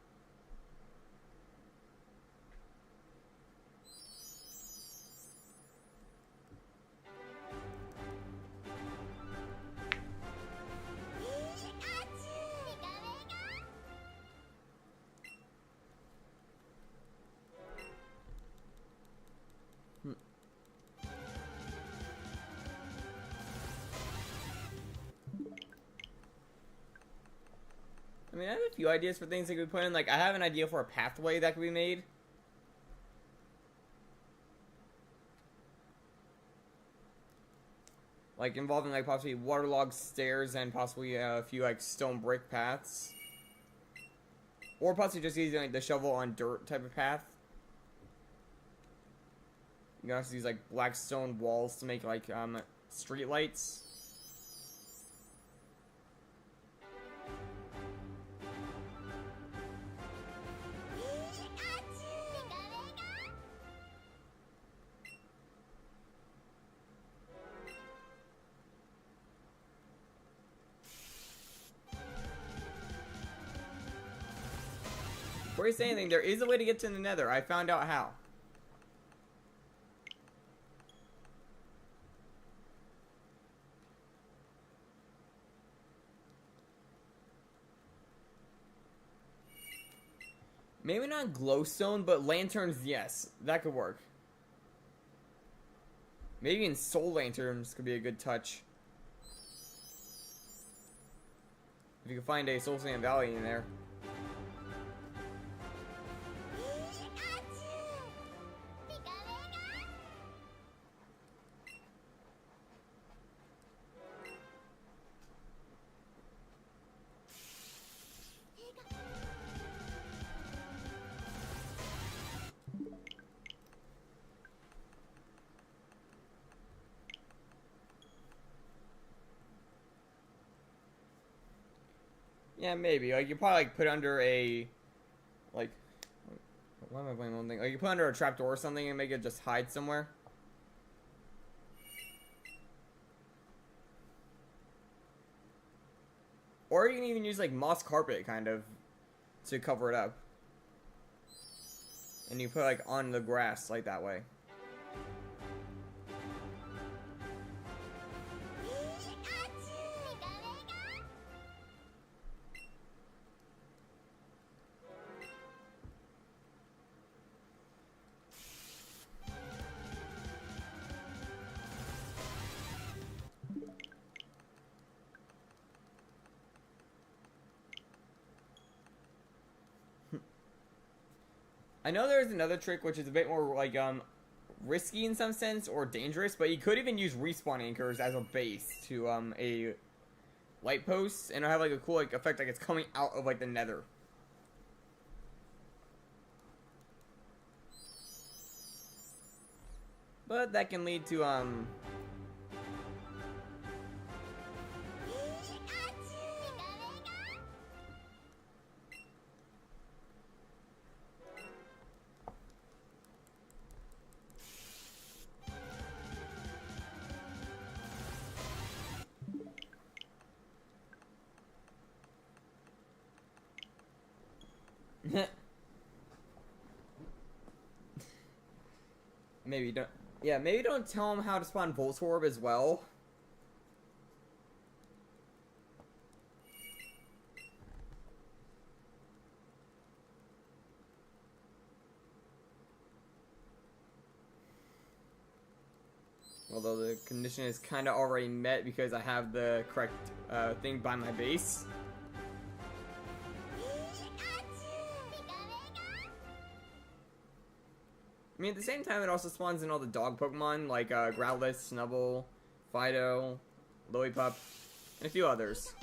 I mean, I have a few ideas for things that could be put in. Like, I have an idea for a pathway that could be made. Like, involving, like, possibly waterlogged stairs and possibly a few, like, stone brick paths. Or possibly just using, like, the shovel on dirt type of path. You can also use, like, black stone walls to make, like, street lights. Before you say anything, there is a way to get to the Nether. I found out how. Maybe not glowstone, but lanterns, yes. That could work. Maybe in soul lanterns could be a good touch. If you can find a soul sand valley in there. Yeah, maybe. Like, you probably, like, put under a, like, why am I playing one thing? Like, you put under a trapdoor or something and make it just hide somewhere. Or you can even use, like, moss carpet, kind of, to cover it up. And you put, like, on the grass, like, that way. I know there's another trick which is a bit more like risky in some sense or dangerous, but you could even use respawn anchors as a base to a light post, and it'll have like a cool like effect like it's coming out of like the nether. But that can lead to maybe don't. Yeah, maybe don't tell him how to spawn Voltorb as well. Although the condition is kind of already met because I have the correct thing by my base. I mean, at the same time, it also spawns in all the dog Pokemon, like Growlithe, Snubbull, Fido, Lillipup, and a few others.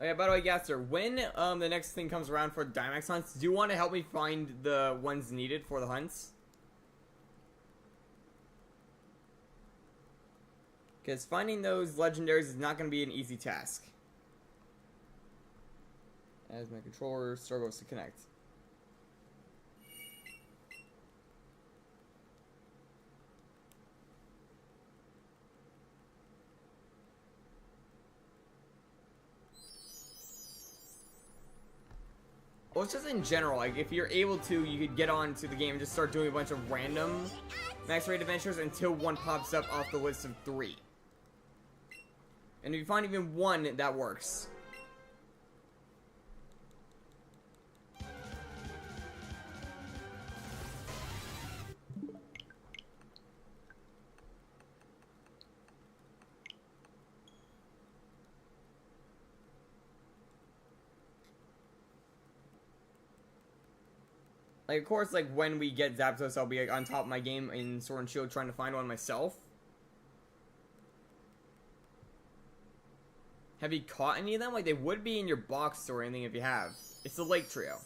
Oh yeah, by the way, Gasser, when the next thing comes around for Dynamax hunts, do you want to help me find the ones needed for the hunts? Because finding those legendaries is not going to be an easy task. As my controller struggles to connect. Well, it's just in general, like, if you're able to, you could get on to the game and just start doing a bunch of random max rate adventures until one pops up off the list of 3. And if you find even one, that works. Like, of course, like, when we get Zapdos, I'll be, like, on top of my game in Sword and Shield trying to find one myself. Have you caught any of them? Like, they would be in your box or anything if you have. It's the Lake Trio.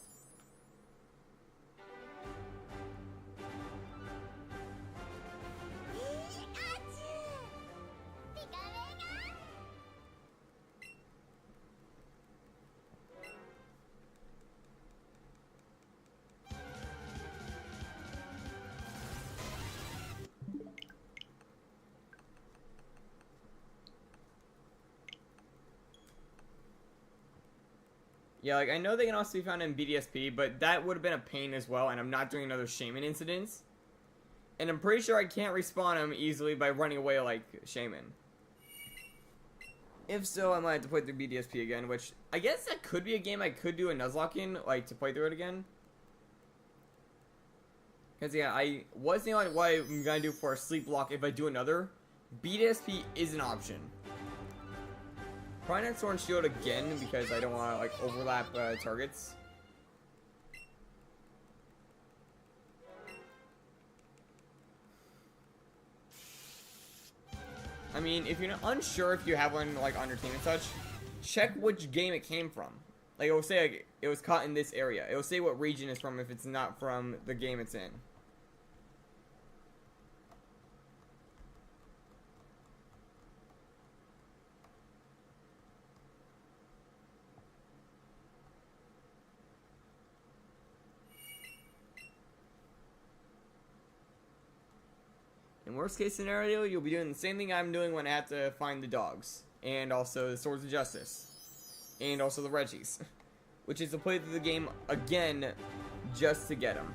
Yeah, like, I know they can also be found in BDSP, but that would have been a pain as well, and I'm not doing another Shaman incidents. And I'm pretty sure I can't respawn them easily by running away like Shaman. If so, I might have to play through BDSP again, which I guess that could be a game I could do a Nuzlocke in, like, to play through it again. Because, yeah, I was thinking like what I'm going to do for a sleep block if I do another. BDSP is an option. Probably not Sword and Shield again because I don't want to like overlap targets. I mean, if you're unsure if you have one like on your team and such, check which game it came from. Like, it will say, like, it was caught in this area. It will say what region it's from if it's not from the game it's in. In worst case scenario, you'll be doing the same thing I'm doing when I have to find the dogs. And also the Swords of Justice. And also the Reggies. Which is to play through the game again just to get them.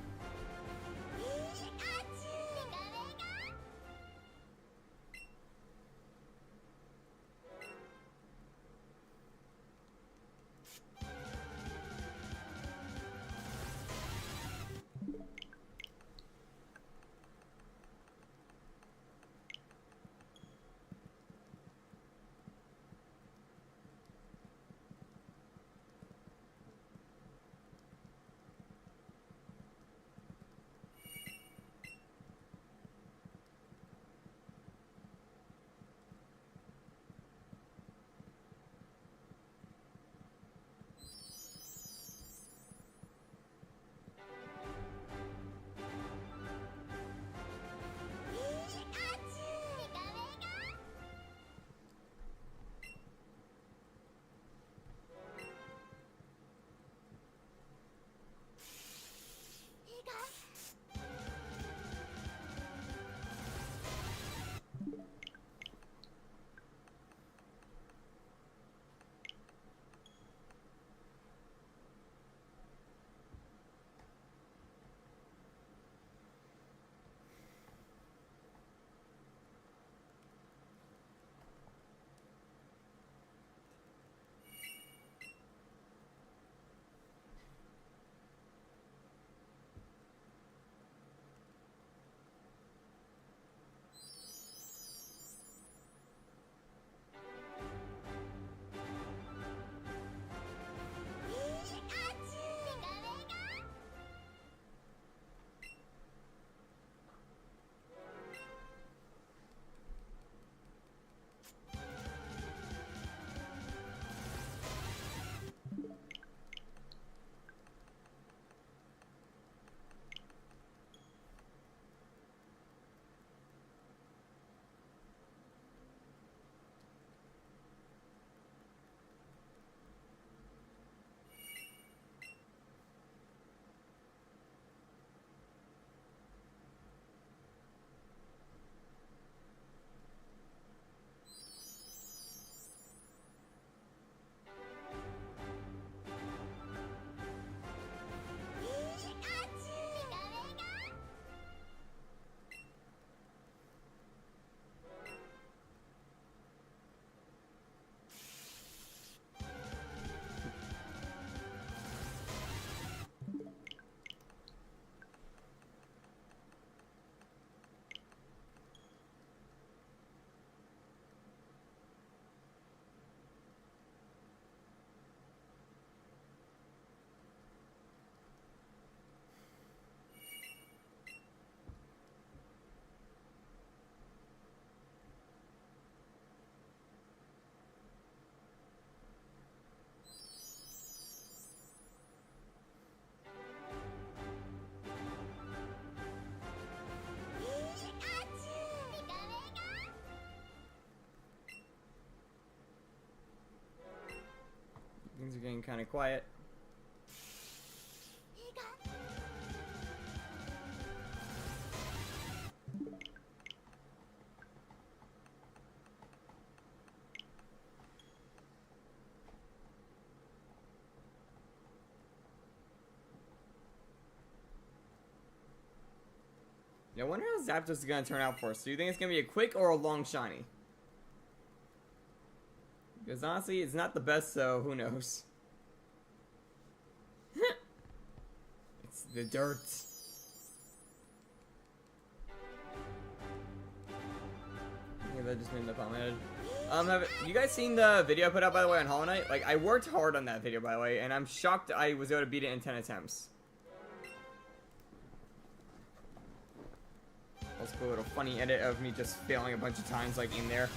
Things are getting kind of quiet. Yeah, I wonder how Zapdos is going to turn out for us. Do you think it's going to be a quick or a long shiny? Because honestly, it's not the best, so who knows? It's the dirt. Yeah, that just made the top of my head. Have you guys seen the video I put out, by the way, on Hollow Knight? Like, I worked hard on that video, by the way, and I'm shocked I was able to beat it in 10 attempts. Let's put a little funny edit of me just failing a bunch of times, like, in there.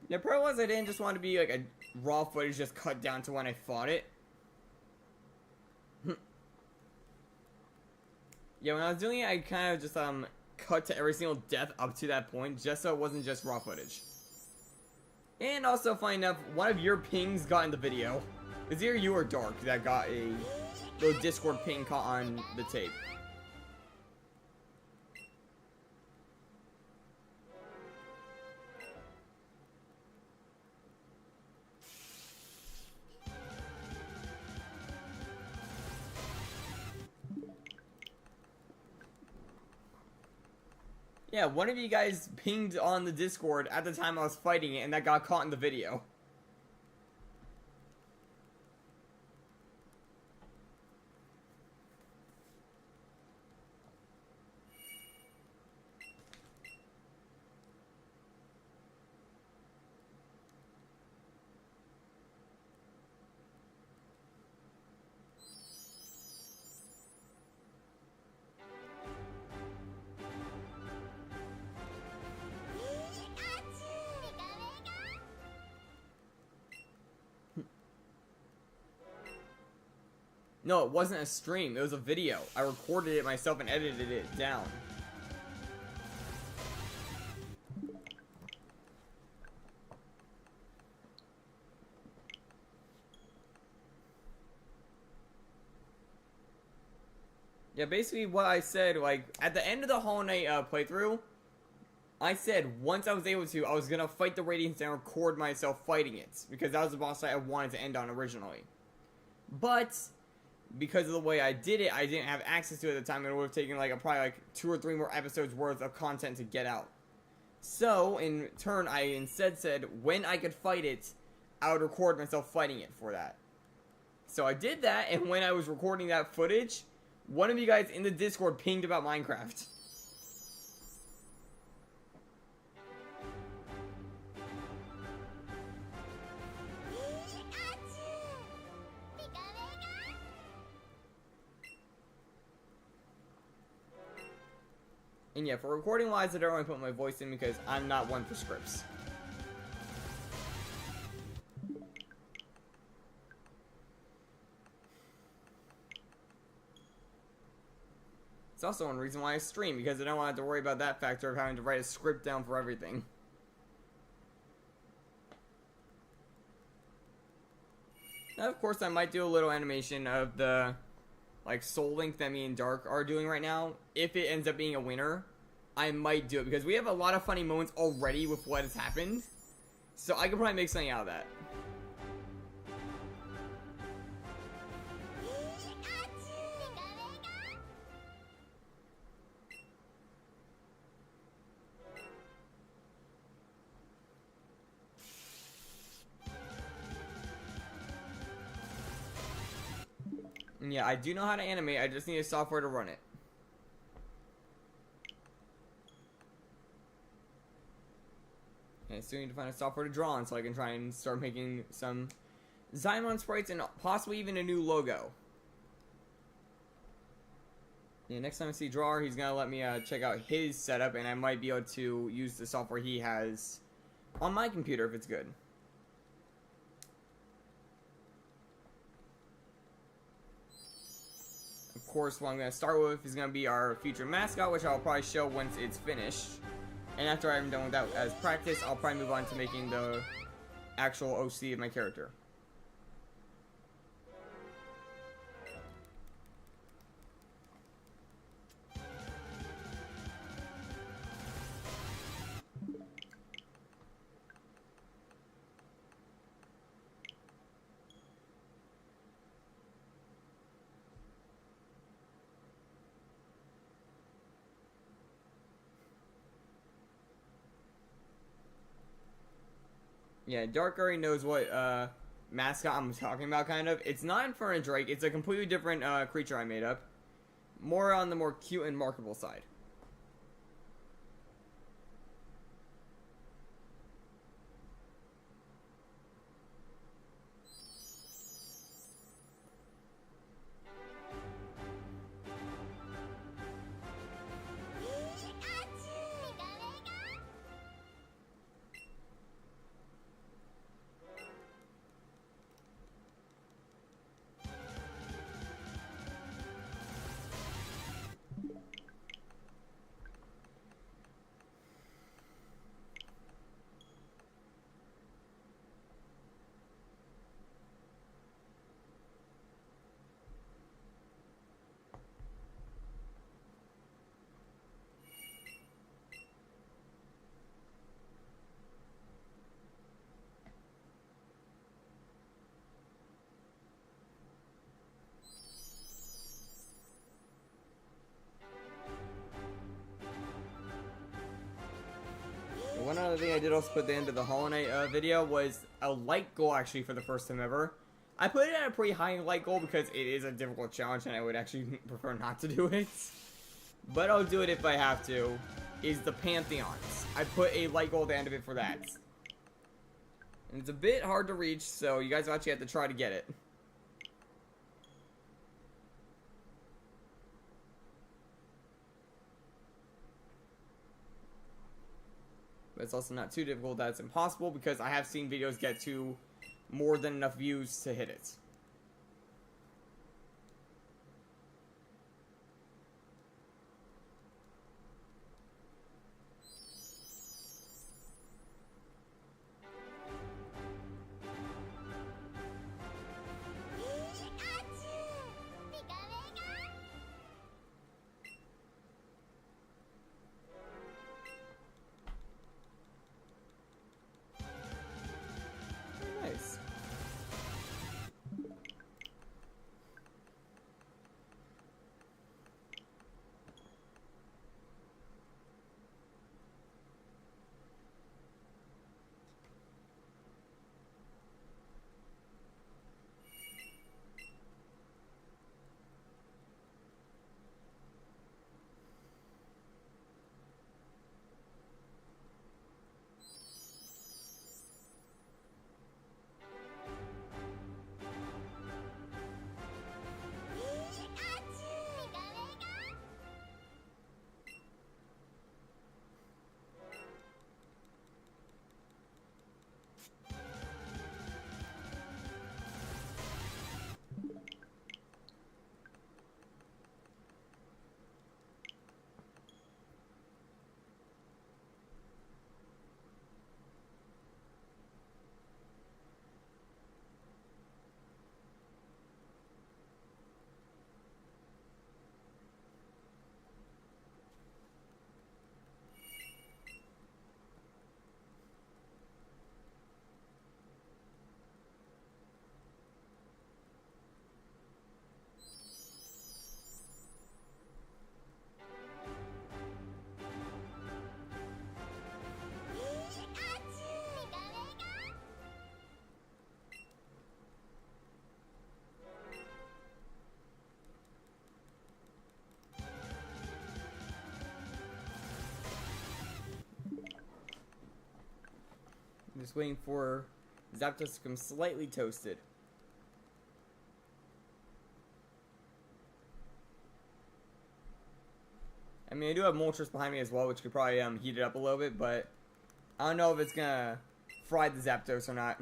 The part was I didn't just want to be like a raw footage just cut down to when I fought it. Yeah, when I was doing it, I kind of just cut to every single death up to that point, just so it wasn't just raw footage. And also, funny enough, one of your pings got in the video. It's either you or Dark that got a little Discord ping caught on the tape. Yeah, one of you guys pinged on the Discord at the time I was fighting it, and that got caught in the video. No, it wasn't a stream. It was a video. I recorded it myself and edited it down. Yeah, basically what I said, like, at the end of the Hollow Knight playthrough, I said once I was able to, I was gonna fight the Radiance and record myself fighting it. Because that was the boss fight I wanted to end on originally. But because of the way I did it, I didn't have access to it at the time. It would have taken like probably like 2 or 3 more episodes worth of content to get out. So in turn, I instead said when I could fight it, I would record myself fighting it for that. So I did that, and when I was recording that footage, one of you guys in the Discord pinged about Minecraft. And yeah, for recording wise, I don't really put my voice in because I'm not one for scripts. It's also one reason why I stream, because I don't want to have to worry about that factor of having to write a script down for everything. Now, of course, I might do a little animation of the like Soul Link that me and Dark are doing right now. If it ends up being a winner, I might do it because we have a lot of funny moments already with what has happened. So I could probably make something out of that. And yeah, I do know how to animate, I just need a software to run it. And I still need to find a software to draw on so I can try and start making some Xymon sprites and possibly even a new logo. Yeah, next time I see Drawer, he's gonna let me check out his setup, and I might be able to use the software he has on my computer if it's good. Of course, what I'm going to start with is going to be our future mascot, which I'll probably show once it's finished. And after I'm done with that as practice, I'll probably move on to making the actual OC of my character. Yeah, Dark already knows what mascot I'm talking about, kind of. It's not Inferno Drake, it's a completely different creature I made up. More on the more cute and marketable side. one other thing I did also put at the end of the Hollow Knight video was a light goal, actually, for the first time ever. I put it at a pretty high light goal because it is a difficult challenge and I would actually prefer not to do it. But I'll do it if I have to, is the Pantheons. I put a light goal at the end of it for that. And it's a bit hard to reach, so you guys actually have to try to get it. But it's also not too difficult that it's impossible because I have seen videos get to more than enough views to hit it. Nice. I'm just waiting for Zapdos to become slightly toasted. I mean, I do have Moltres behind me as well, which could probably heat it up a little bit, but I don't know if it's gonna fry the Zapdos or not.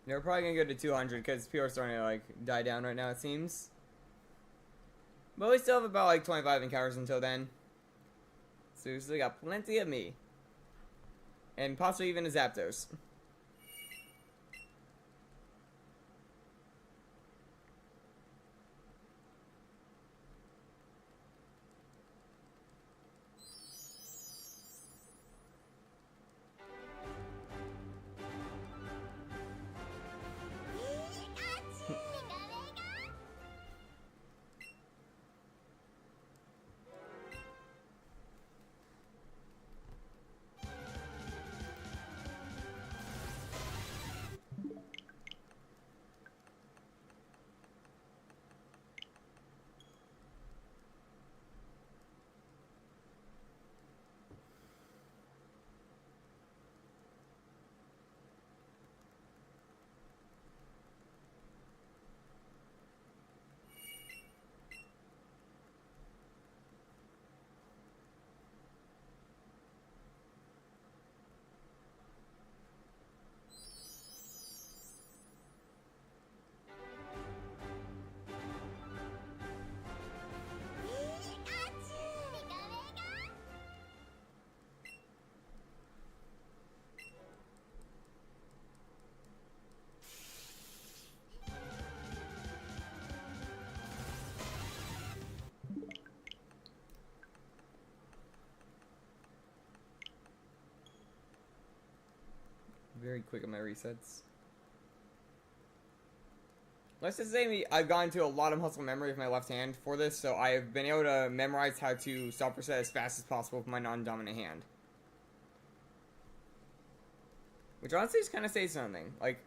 They're probably gonna go to 200 because people are starting to like die down right now, it seems. But we still have about like 25 encounters until then. So we still got plenty of me. And possibly even a Zapdos. very quick on my resets. Let's just say I've gone into a lot of muscle memory with my left hand for this, so I've been able to memorize how to stop reset as fast as possible with my non-dominant hand. Which honestly just kind of says something. Like,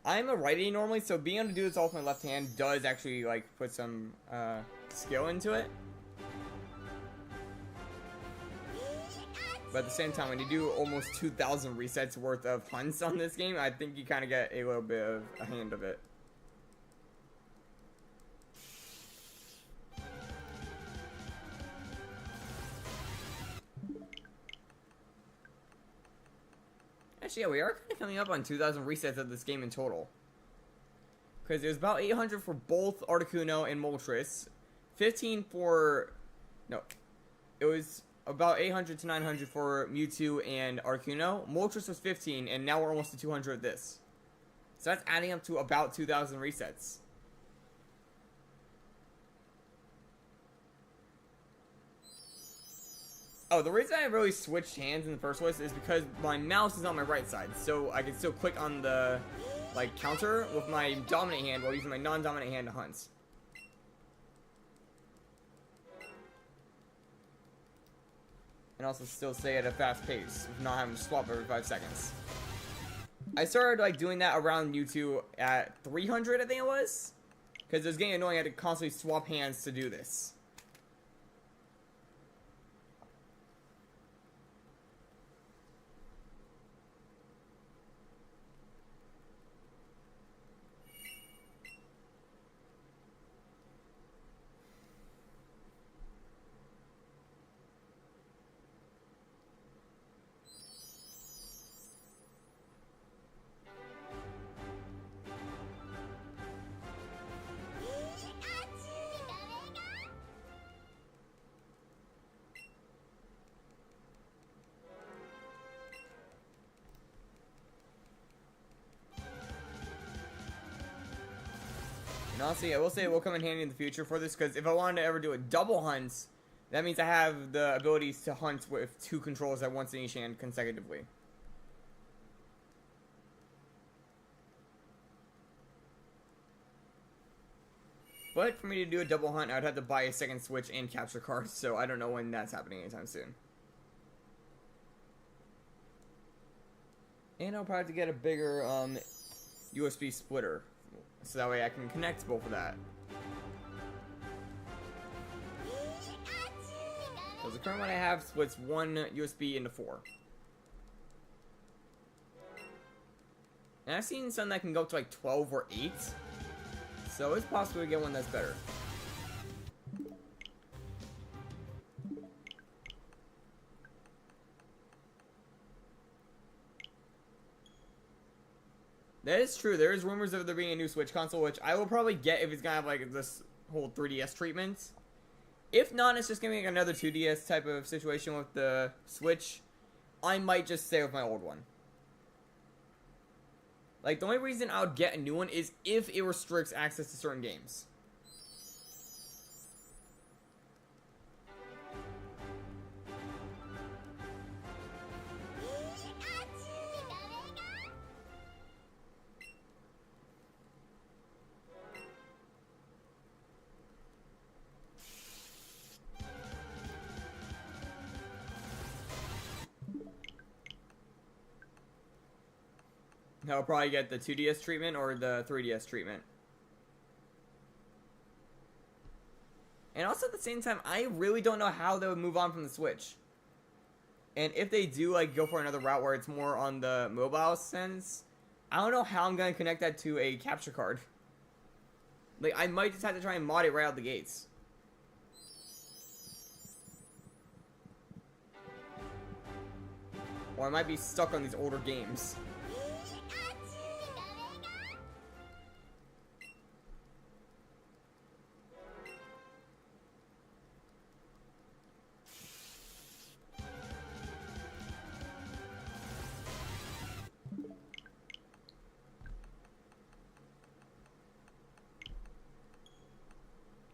I'm a righty normally, so being able to do this all with my left hand does actually, like, put some skill into it. But at the same time, when you do almost 2,000 resets worth of hunts on this game, I think you kind of get a little bit of a hand of it. Actually, yeah, we are kind of coming up on 2,000 resets of this game in total. Because it was about 800 for both Articuno and Moltres. 15 for... No. It was about 800 to 900 for Mewtwo and Articuno. Moltres was 15, and now we're almost to 200 of this. So that's adding up to about 2,000 resets. Oh, the reason I really switched hands in the first place is because my mouse is on my right side, so I can still click on the, like, counter with my dominant hand while using my non-dominant hand to hunt. And also still stay at a fast pace, with not having to swap every 5 seconds. I started, like, doing that around Mewtwo at 300, I think it was? Because it was getting annoying, I had to constantly swap hands to do this. And honestly, I will say it will come in handy in the future for this, because if I wanted to ever do a double hunt, that means I have the abilities to hunt with 2 controls at once in each hand consecutively. But for me to do a double hunt, I would have to buy a second Switch and capture cards, so I don't know when that's happening anytime soon. And I'll probably have to get a bigger USB splitter, so that way I can connect both of that. So the current one I have splits 1 USB into 4. And I've seen some that can go up to like 12 or 8. So it's possible to get one that's better. That is true. There is rumors of there being a new Switch console, which I will probably get if it's gonna have like this whole 3DS treatment. If not, it's just gonna be like another 2DS type of situation with the Switch. I might just stay with my old one. Like, the only reason I would get a new one is if it restricts access to certain games. I'll probably get the 2DS treatment or the 3DS treatment. And also at the same time, I really don't know how they would move on from the Switch. And if they do like go for another route where it's more on the mobile sense, I don't know how I'm going to connect that to a capture card. Like, I might just have to try and mod it right out the gates. Or I might be stuck on these older games.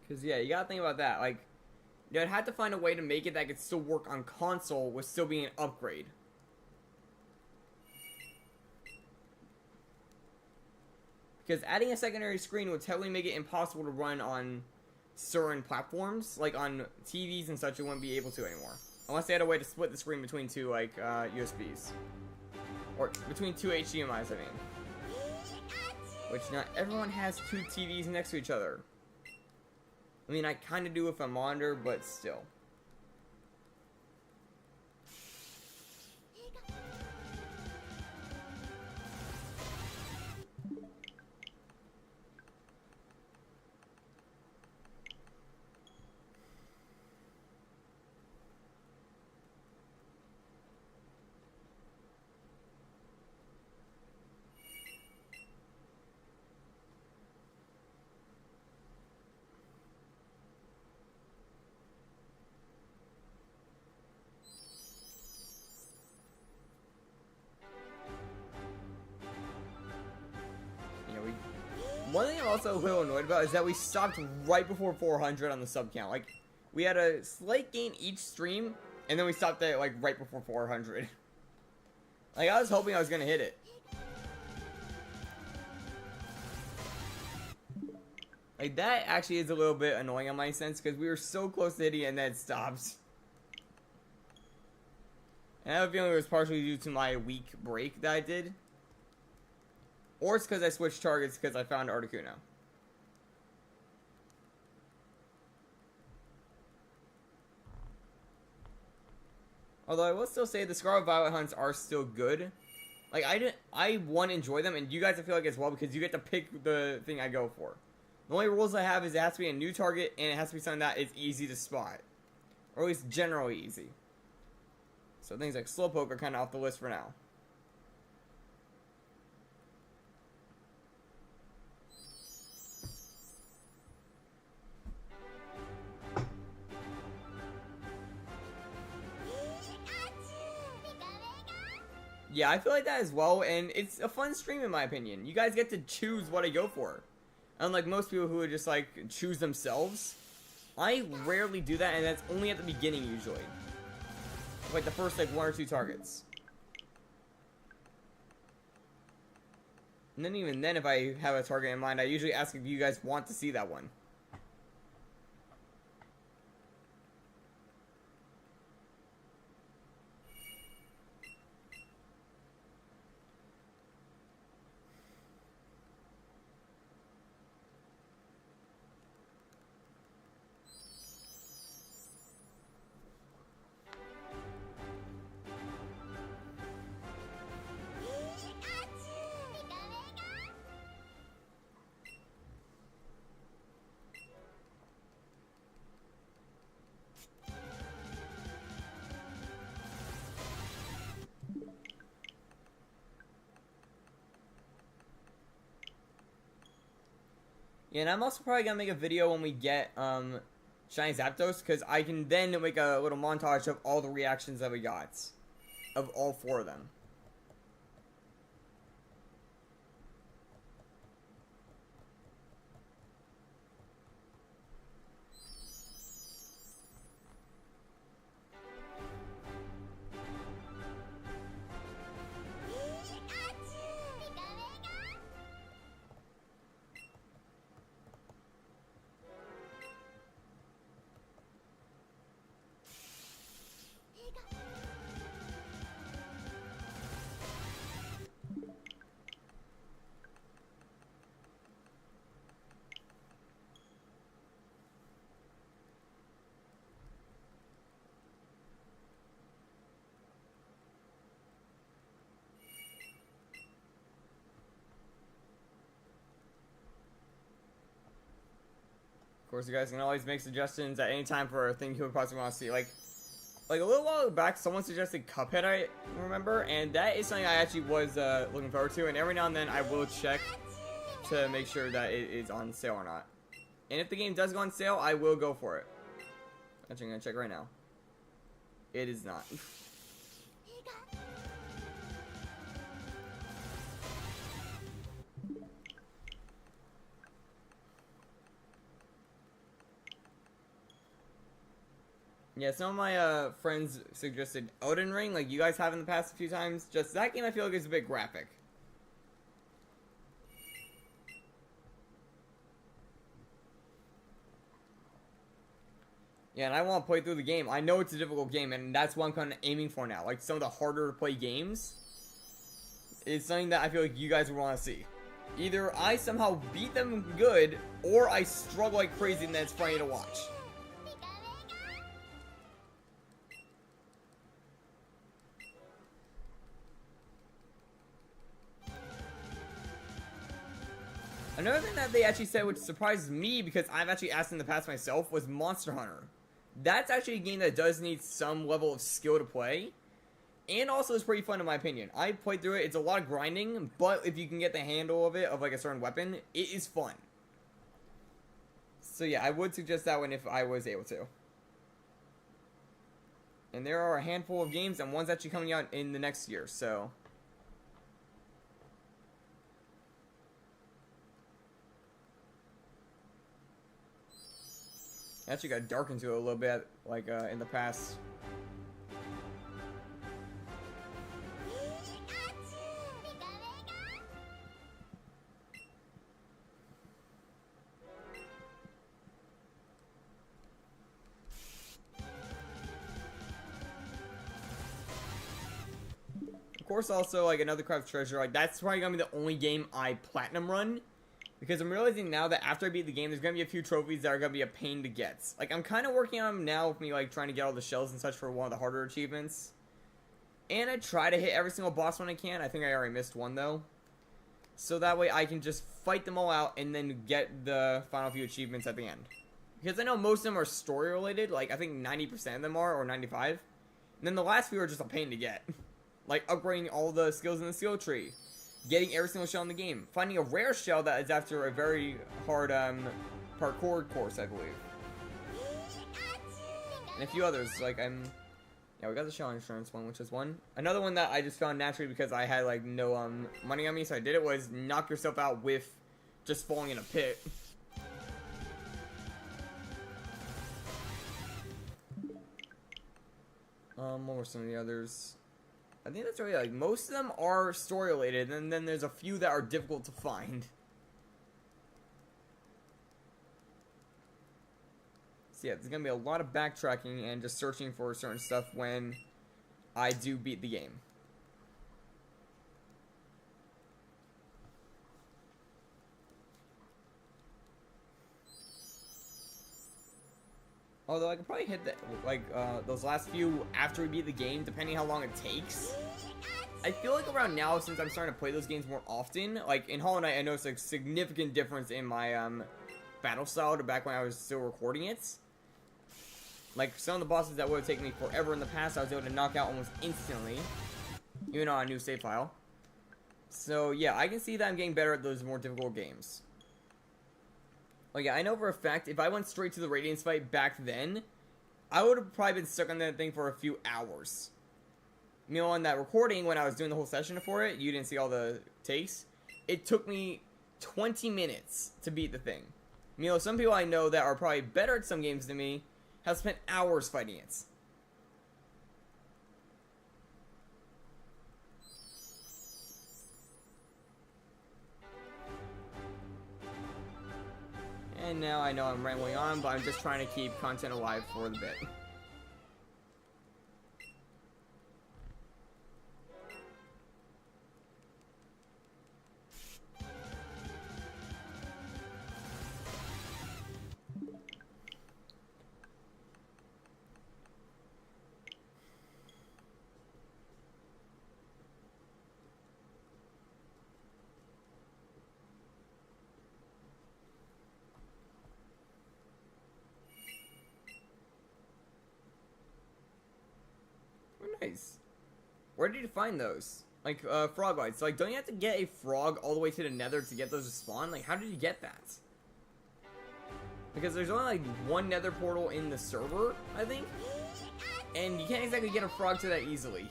Because, yeah, you gotta think about that. Like, you'd have to find a way to make it that could still work on console with still being an upgrade. Because adding a secondary screen would totally make it impossible to run on certain platforms, like on TVs and such. It wouldn't be able to anymore, unless they had a way to split the screen between two like USBs, or between two HDMI's. I mean, which not everyone has two TVs next to each other. I mean, I kind of do with a monitor, but still. One thing I'm also a little annoyed about is that we stopped right before 400 on the sub count. Like, we had a slight gain each stream, and then we stopped at, like, right before 400. Like, I was hoping I was gonna hit it. Like, that actually is a little bit annoying in my sense, because we were so close to hitting it, and then it stopped. And I have a feeling it was partially due to my week break that I did. Or it's because I switched targets because I found Articuno. Although I will still say the Scarlet Violet hunts are still good. Like, I one, enjoy them, and you guys I feel like as well, because you get to pick the thing I go for. The only rules I have is it has to be a new target, and it has to be something that is easy to spot. Or at least generally easy. So things like Slowpoke are kind of off the list for now. Yeah, I feel like that as well, and it's a fun stream in my opinion. You guys get to choose what I go for. Unlike most people who would just, like, choose themselves. I rarely do that, and that's only at the beginning usually. Like the first, like, one or two targets. And then even then, if I have a target in mind, I usually ask if you guys want to see that one. Yeah, and I'm also probably gonna make a video when we get Shiny Zapdos, because I can then make a little montage of all the reactions that we got. Of all four of them. Of course, you guys can always make suggestions at any time for a thing you would possibly want to see. Like a little while back, someone suggested Cuphead, I remember, and that is something I actually was looking forward to. And every now and then, I will check to make sure that it is on sale or not. And if the game does go on sale, I will go for it. Actually, I'm gonna check right now. It is not. Yeah, some of my friends suggested Elden Ring, like you guys have in the past few times. Just that game I feel like is a bit graphic. Yeah, and I want to play through the game. I know it's a difficult game, and that's what I'm kind of aiming for now. Like, some of the harder to play games is something that I feel like you guys would want to see. Either I somehow beat them good, or I struggle like crazy and then it's funny to watch. Another thing that they actually said, which surprises me because I've actually asked in the past myself, was Monster Hunter. That's actually a game that does need some level of skill to play. And also is pretty fun in my opinion. I played through it, it's a lot of grinding, but if you can get the handle of it, of like a certain weapon, it is fun. So yeah, I would suggest that one if I was able to. And there are a handful of games, and one's actually coming out in the next year, so... Actually got dark into it a little bit, like, in the past. Of course, also, like, another Craft Treasure, like, that's probably gonna be the only game I platinum run. Because I'm realizing now that after I beat the game, there's going to be a few trophies that are going to be a pain to get. Like, I'm kind of working on them now with me, like, trying to get all the shells and such for one of the harder achievements. And I try to hit every single boss when I can. I think I already missed one, though. So that way I can just fight them all out and then get the final few achievements at the end. Because I know most of them are story-related. Like, I think 90% of them are, or 95%. And then the last few are just a pain to get. Like, upgrading all the skills in the skill tree. Getting every single shell in the game. Finding a rare shell that is after a very hard parkour course, I believe. And a few others, like yeah, we got the shell insurance one, which is one. Another one that I just found naturally because I had like no money on me, so I did it, was knock yourself out with just falling in a pit. What were some of the others? I think that's really, like, most of them are story-related, and then there's a few that are difficult to find. So yeah, there's gonna be a lot of backtracking and just searching for certain stuff when I do beat the game. Although I could probably hit the, like, those last few after we beat the game, depending how long it takes. I feel like around now, since I'm starting to play those games more often, like, in Hollow Knight, I noticed a significant difference in my, battle style to back when I was still recording it. Like, some of the bosses that would have taken me forever in the past, I was able to knock out almost instantly. Even on a new save file. So, yeah, I can see that I'm getting better at those more difficult games. Oh yeah, I know for a fact, if I went straight to the Radiance fight back then, I would have probably been stuck on that thing for a few hours. You know, on that recording, when I was doing the whole session for it, you didn't see all the takes. It took me 20 minutes to beat the thing. You know, some people I know that are probably better at some games than me have spent hours fighting it. And now I know I'm rambling on, but I'm just trying to keep content alive for the bit. Nice. Where did you find those? Like, frog lights. Like, don't you have to get a frog all the way to the nether to get those to spawn? Like, how did you get that? Because there's only, like, one nether portal in the server, I think. And you can't exactly get a frog to that easily.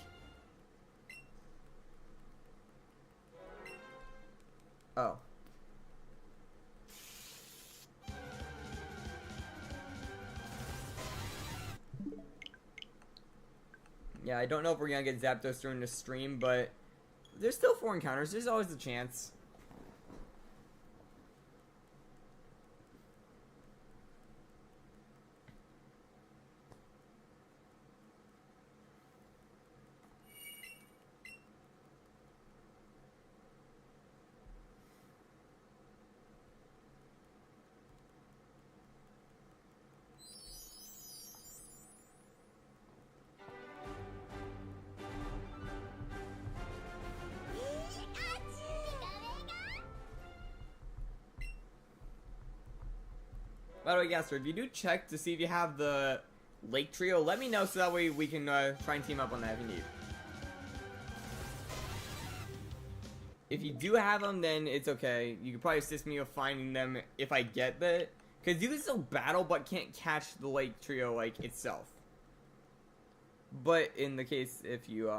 Oh. Yeah, I don't know if we're gonna get Zapdos during the stream, but there's still 4 encounters. There's always a chance. By the way, Gaster, if you do check to see if you have the Lake Trio, let me know so that way we can try and team up on that if you need. If you do have them, then it's okay. You can probably assist me with finding them if I get the... Because you can still battle, but can't catch the Lake Trio, like, itself. But in the case, if you,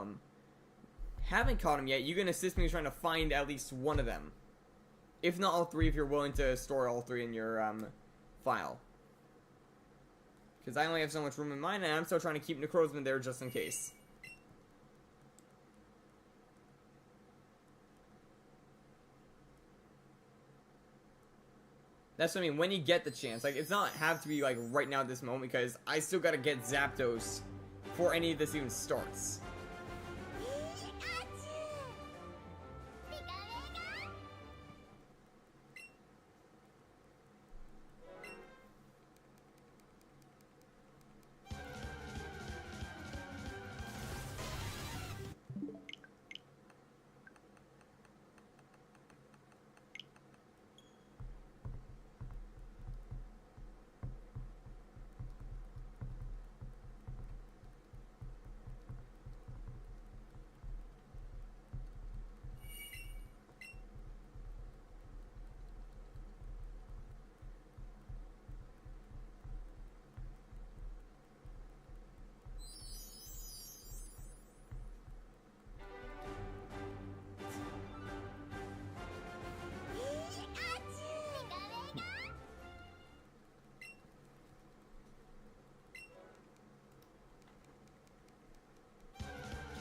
haven't caught them yet, you can assist me trying to find at least one of them. If not all three, if you're willing to store all three in your, file. Because I only have so much room in mine, and I'm still trying to keep Necrozma there just in case. That's what I mean, when you get the chance. Like, it's not have to be, like, right now at this moment, because I still gotta get Zapdos before any of this even starts.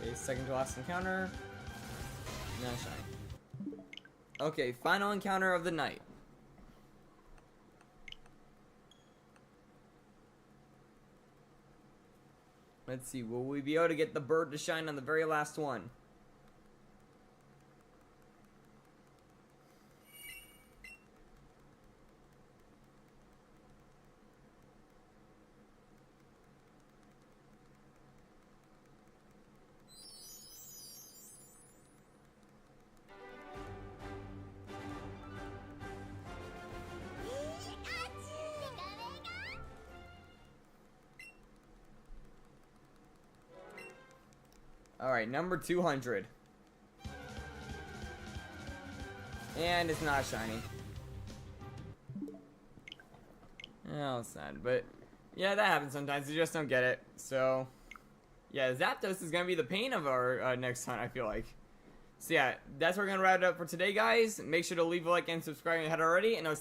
Okay, second to last encounter. No shine. Okay, final encounter of the night. Let's see, will we be able to get the bird to shine on the very last one? Alright, number 200. And it's not shiny. Oh, it's sad, but yeah, that happens sometimes. You just don't get it. So, yeah, Zapdos is gonna be the pain of our next hunt, I feel like. So yeah, that's where we're gonna wrap it up for today, guys. Make sure to leave a like and subscribe if you haven't already, and I'll